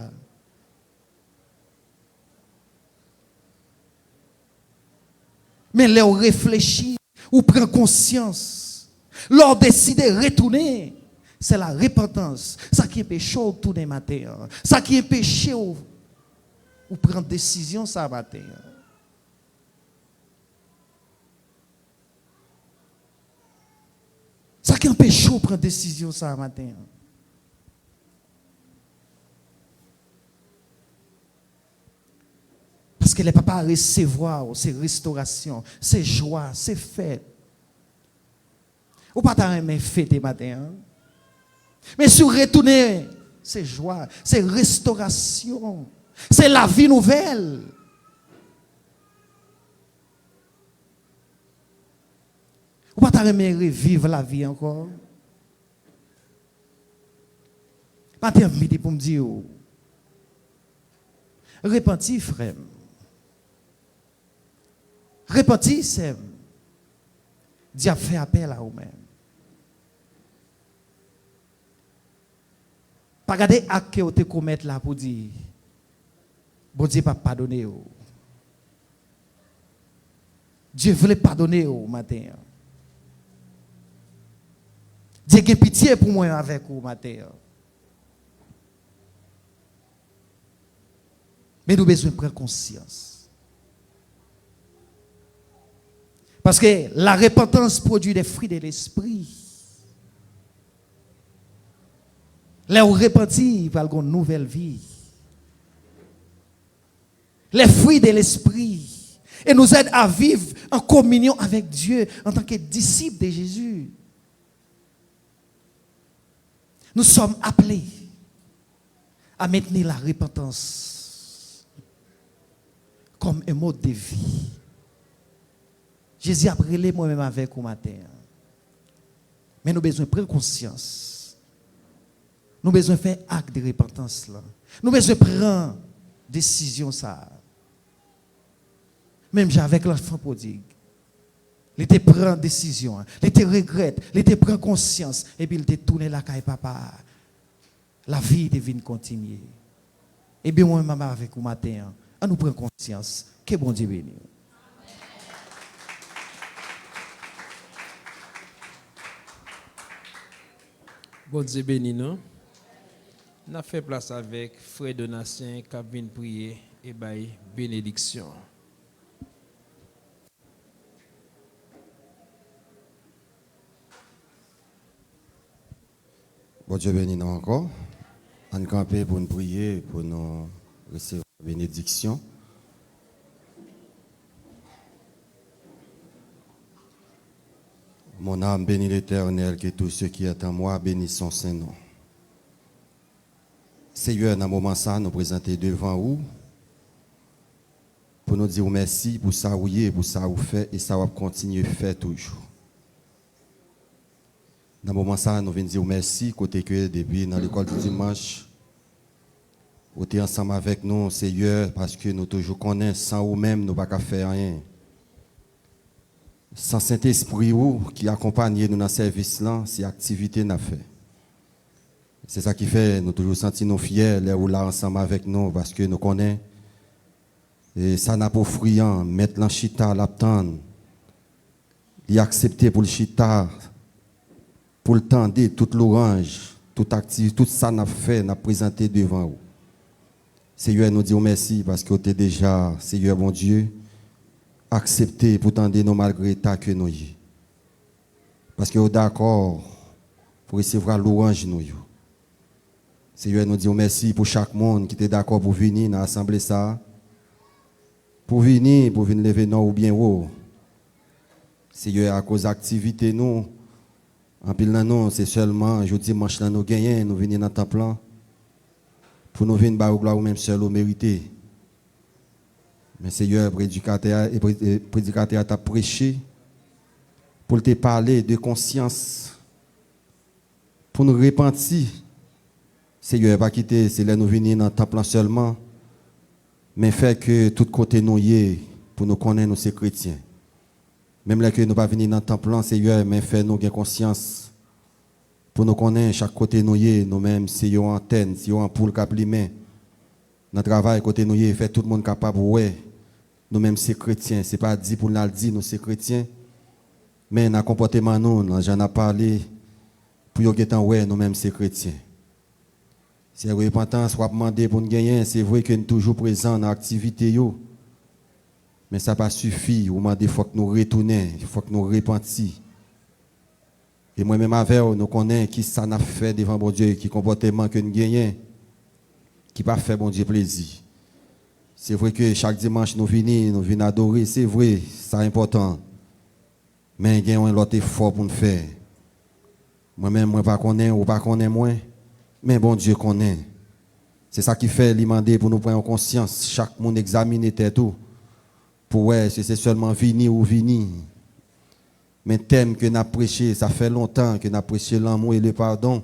Mais là, on réfléchit, ou prend conscience, l'or décide de retourner. C'est la repentance. Ça qui est péché tous les matins. Ça qui est péché ou prendre décision ça matin. Ça qui est péché ou prendre décision ça matin. Parce que les papas recevoir, c'est restauration, c'est joie, c'est fête. Ou pas t'as aimé fête matin. Mais si vous retournez, c'est joie, c'est restauration, c'est la vie nouvelle. Ou pas t'as aimé revivre la vie encore. Pas t'inviter pour me dire, repentis frère. Repentis, c'est Dieu fait appel à vous-même. Pas garder acte que vous te commettre là pour dire, bon Dieu pas pardonner. Dieu voulait pardonner au matin. Dieu a pitié pour moi avec vous matin. Mais nous avons besoin de prendre conscience. Parce que la repentance produit des fruits de l'esprit. Là où repentir, il va avoir une nouvelle vie. Les fruits de l'esprit. Et nous aident à vivre en communion avec Dieu en tant que disciples de Jésus. Nous sommes appelés à maintenir la repentance comme un mode de vie. Jésus a brûlé moi-même avec vous matin. Mais nous avons besoin de prendre conscience. Nous avons besoin de faire acte de repentance. Là. Nous avons besoin de prendre décision. Ça. Même avec l'enfant prodigue. Il te prend décision. Il te regrette. Il te prend conscience. Et puis il te tourne la caille papa. La vie devine continuer. Et bien moi, maman, avec vous matin, on nous prend conscience. Que bon Dieu bénisse. Bon Dieu béni nous. On a fait place avec frère Donatien qui vient prier et bailler bénédiction. Bon Dieu béni nous encore. On campe pour nous prier, pour nous recevoir la bénédiction. Mon âme bénit l'Éternel, que tous ceux qui est en moi bénissent son Saint-Nom. Seigneur, dans ce moment ça, nous présenter devant vous pour nous dire merci pour ça où est, pour ça où fait et ça va continuer à faire toujours. Dans ce moment ça, nous venons dire merci côté que depuis dans l'école du dimanche, vous êtes ensemble avec nous, Seigneur, parce que nous toujours connaissons sans vous-même, nous ne pouvons pas faire rien. Sans Saint-Esprit qui accompagne nous dans ce service-là, ces activités n'a fait. C'est ça qui fait nous toujours sentir nous fiers, là où là ensemble avec nous, parce que nous connaissons. Et ça n'a pas friand, mettre l'enchita, l'attendre. Il a accepté pour le chita, pour le tendre, toute l'orange, toute activité, tout ça n'a fait, n'a présenté devant vous. Seigneur, nous disons merci parce que tu es déjà, Seigneur mon Dieu, accepté pour tendre nous malgré ta que nous y. Parce que vous êtes d'accord pour recevoir l'orange nous. Seigneur, nous disons merci pour chaque monde qui est d'accord pour venir dans l'assemblée ça. Pour venir lever nous ou bien haut. Seigneur, à cause d'activité nous, en pile non, c'est seulement jeudi dimanche là nous gagnons, nous venons dans le temple pour nous venir par gloire ou même seul au mérité. Mais Seigneur, prédicateur t'a prêché pour te parler de conscience, pour nous repentir. Seigneur, pas quitter, c'est là nous venir dans le temple seulement, mais fait que tout côté nous y est pour nous connaître nous ces chrétiens. Même là que nous pas venir dans le temple, Seigneur, mais fait nous gagner conscience pour nous connaître chaque côté nous y est, nous-mêmes, si nous antenne, si nous en poule cap les mains. Dans le travail côté nous y est, fait tout le monde capable ouais. Nous-mêmes ces chrétiens, c'est pas dit pour nous dire nous ces chrétiens, mais dans le comportement nous, j'en ai parlé pour que temps ouais, nous-mêmes ces chrétiens. Si la repentance soit demandée pour nous gagner, c'est vrai que nous sommes toujours présents dans l'activité yo. Mais ça pas suffit, il faut que nous retournions, il faut que nous repentions. Et moi-même avec nous connaissons qui ça n'a fait devant bon Dieu, qui comportement que nous gagnons, qui pas fait bon Dieu plaisir. C'est vrai que chaque dimanche nous venons adorer, c'est vrai, c'est important. Mais il y a un autre effort pour nous faire. Moi-même, moi pas connais ou pas connais moins, mais bon Dieu connaît. C'est ça qui fait demander pour nous prendre conscience, chaque monde examiner tout. Pour ouais, c'est seulement venir ou venir. Mais thème que nous avons prêché, ça fait longtemps que nous avons prêché l'amour et le pardon.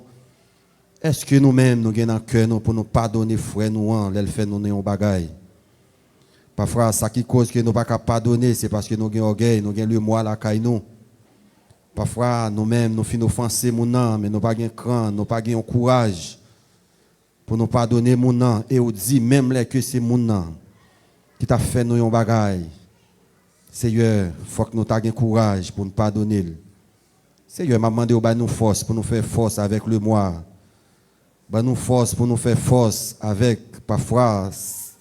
Est-ce que nous-mêmes, nous avons un cœur pour nous pardonner, frère, nous, l'elle fait nous un bagaille? Parfois, ça qui cause que nous ne pouvons pas pardonner, c'est parce que nous avons orgueil, nous avons le moi la caille nous. Parfois, nous-mêmes, nous finissons offenser mon nom, mais nous n'avons pas de cran, nous n'avons pas de courage pour nous pardonner mon nom. Et on dit même là que c'est mon nom qui t'a fait nous un bagaille. Seigneur, il faut que nous ayons courage pour nous pardonner. Seigneur, m'a demandé de nous force pour nous faire force avec le moi. Nous force pour nous faire force avec parfois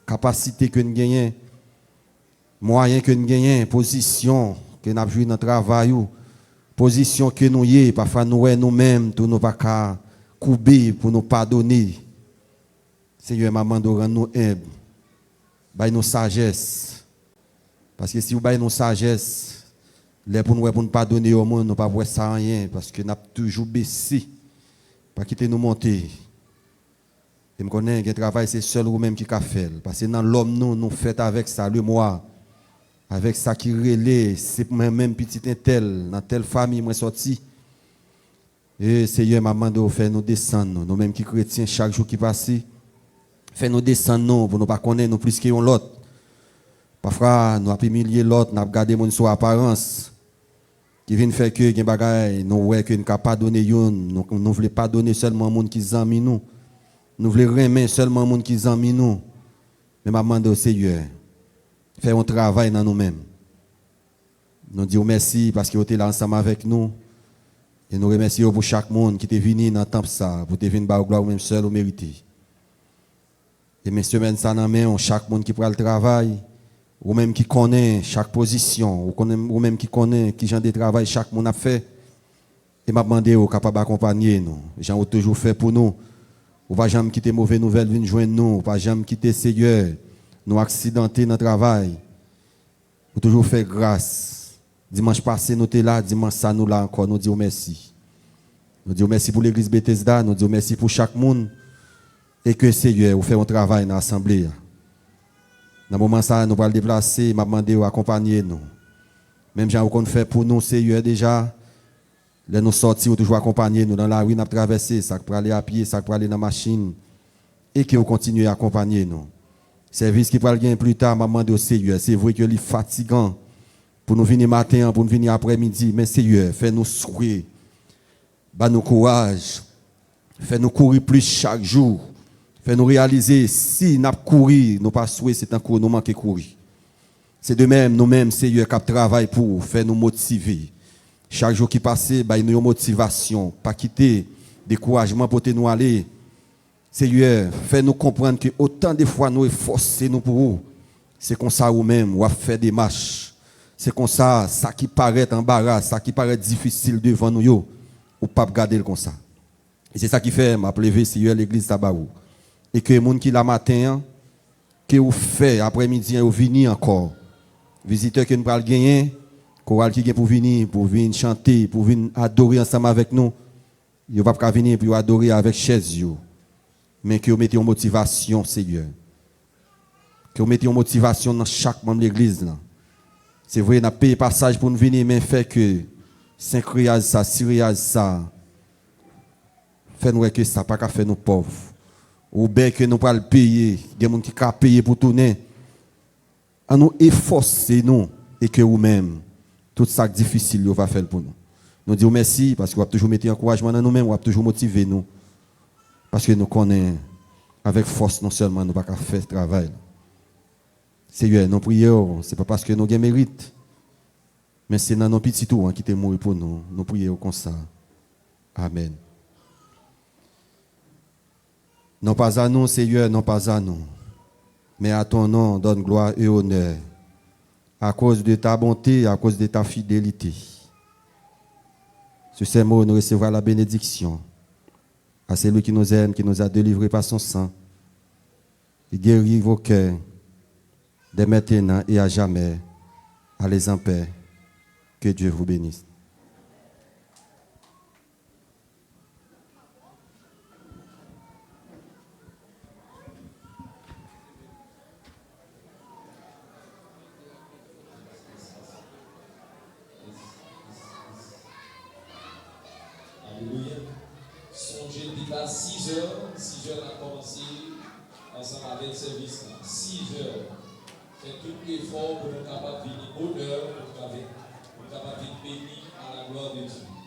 capacité que nous gagnons, moyens que nous gagnons, position que nous avons joué dans le travail, position que nous y parfois nous-mêmes, nous ne pas qu'à couper pour nous pardonner. Seigneur, m'a demandé de rendre nous humbles, de nous sagesse. Parce que si vous avez nos sagesse, pour nous pardonner au monde, nous ne pouvons pas voir ça rien. Parce que nous avons toujours baissé. Pas quitter nous monter. Et je connais que le travail, c'est seul ou même qui a fait. Parce que dans l'homme, nous faisons avec ça, le moi. Avec ça qui relève, c'est même petit tel, dans telle famille, moi sorti. Et Seigneur m'a demandé de faire nous descendre, nous-mêmes qui chrétiens, chaque jour qui passe, faire nous descendre, pour ne pas connaître nous plus que l'autre. Parfois, nous avons humilié l'autre, nous avons gardé mon sous apparence. Qui vient faire que les bagailles, nous voyons que nous ne pouvons pas donner, nous ne voulons pas donner seulement aux gens qui sont amis nous. Nous voulons remettre seulement aux gens qui sont amis nous. Mais je demande au Seigneur, faire un travail dans nous-mêmes. Nous disons merci parce que vous êtes là ensemble avec nous. Et nous remercions pour chaque monde qui est venu dans le temple ça, pour te venir par gloire même seul au mérité. Et mes semaines ça dans main, chaque monde qui prend le travail. Ou même qui connaît chaque position, ou même qui connaît qui genre de travail chaque monde a fait, et m'a demandé au capable d'accompagner nous. J'en ai toujours fait pour nous. Ou pas jamais quitter mauvaise nouvelle venir joindre nous, ou pas jamais quitter Seigneur, nous accidentés dans le travail. Ou toujours fait grâce. Dimanche passé nous étions là, dimanche ça nous là encore, nous disons merci. Nous disons merci pour l'église Bethesda, nous disons merci pour chaque monde et que Seigneur vous fait un travail dans l'assemblée. Dans le moment ça, nous allons déplacer, m'a demandé d'accompagner nous. Même gens qu'on fait pour nous, Seigneur déjà, là nous sortir, toujours accompagner nous dans la rue, nous traverser, ça pour aller à pied, ça pour aller dans la machine, et qui ont continué à accompagner nous. Service qui va le gagner plus tard, m'a demandé au Seigneur, c'est vrai que c'est fatigant pour nous venir matin, pour nous venir après-midi, mais Seigneur, fais-nous sourire, nous courage, fais-nous courir plus chaque jour. Fait nous réaliser, si nous couru, nous pas souhaité, c'est un cours, nous manquons courir. C'est de même, nous-mêmes, Seigneur, qui travaille pour faire nous motiver. Chaque jour qui passe, bah, nous une motivation, pas quitter, découragement pour nous aller. Seigneur, fais-nous comprendre que autant de fois nous efforcer nous pour vous, c'est comme ça ou même, ou à faire des marches. C'est comme ça, ça qui paraît embarras, ça qui paraît difficile devant nous, ou pas garder comme ça. Et c'est ça qui fait, m'a levé Seigneur l'église Tabarou. Et que les gens qui la matin, que vous faites après-midi, vous venez encore. Visiteurs que nous allons gagner, chorale qui vient pour venir chanter, pour venir adorer ensemble avec nous. Ils ne vont pas venir pour adorer avec chaise. Mais que vous mettez en motivation, Seigneur. Que vous mettez en motivation dans chaque membre de l'église. C'est vrai, on a payé passage pour nous venir, mais fait que 5 riaz ça, 6 riaz ça. Fait-nous que ça, pas qu'à faire nous pauvres. Ou bien que nous pas le payer, il y a des gens qui ont payé pour tourner. À nous efforcer nous et que vous-même, tout ça difficile, vous va faire pour nous. Nous disons merci parce que vous avez toujours mis encouragement dans nous-mêmes, vous avez toujours motivé nous. Parce que nous connaissons avec force, non seulement nous ne pouvons pas faire ce travail. Seigneur, nous prions, ce n'est pas parce que nous avons mérite, mais c'est dans nos petits tours qui t'est mort pour nous. Nous prions comme ça. Amen. Non pas à nous, Seigneur, non pas à nous, mais à ton nom donne gloire et honneur, à cause de ta bonté, à cause de ta fidélité. Sur ces mots, nous recevrons la bénédiction à celui qui nous aime, qui nous a délivrés par son sang. Il guérit vos cœurs dès maintenant et à jamais. Allez en paix. Que Dieu vous bénisse. Alléluia. Songez dit à 6 heures a commencé ensemble avec le service. 6 heures. Faites tout l'effort pour nous capables de venir bonheur, pour nous capables de venir bénis à la gloire de Dieu.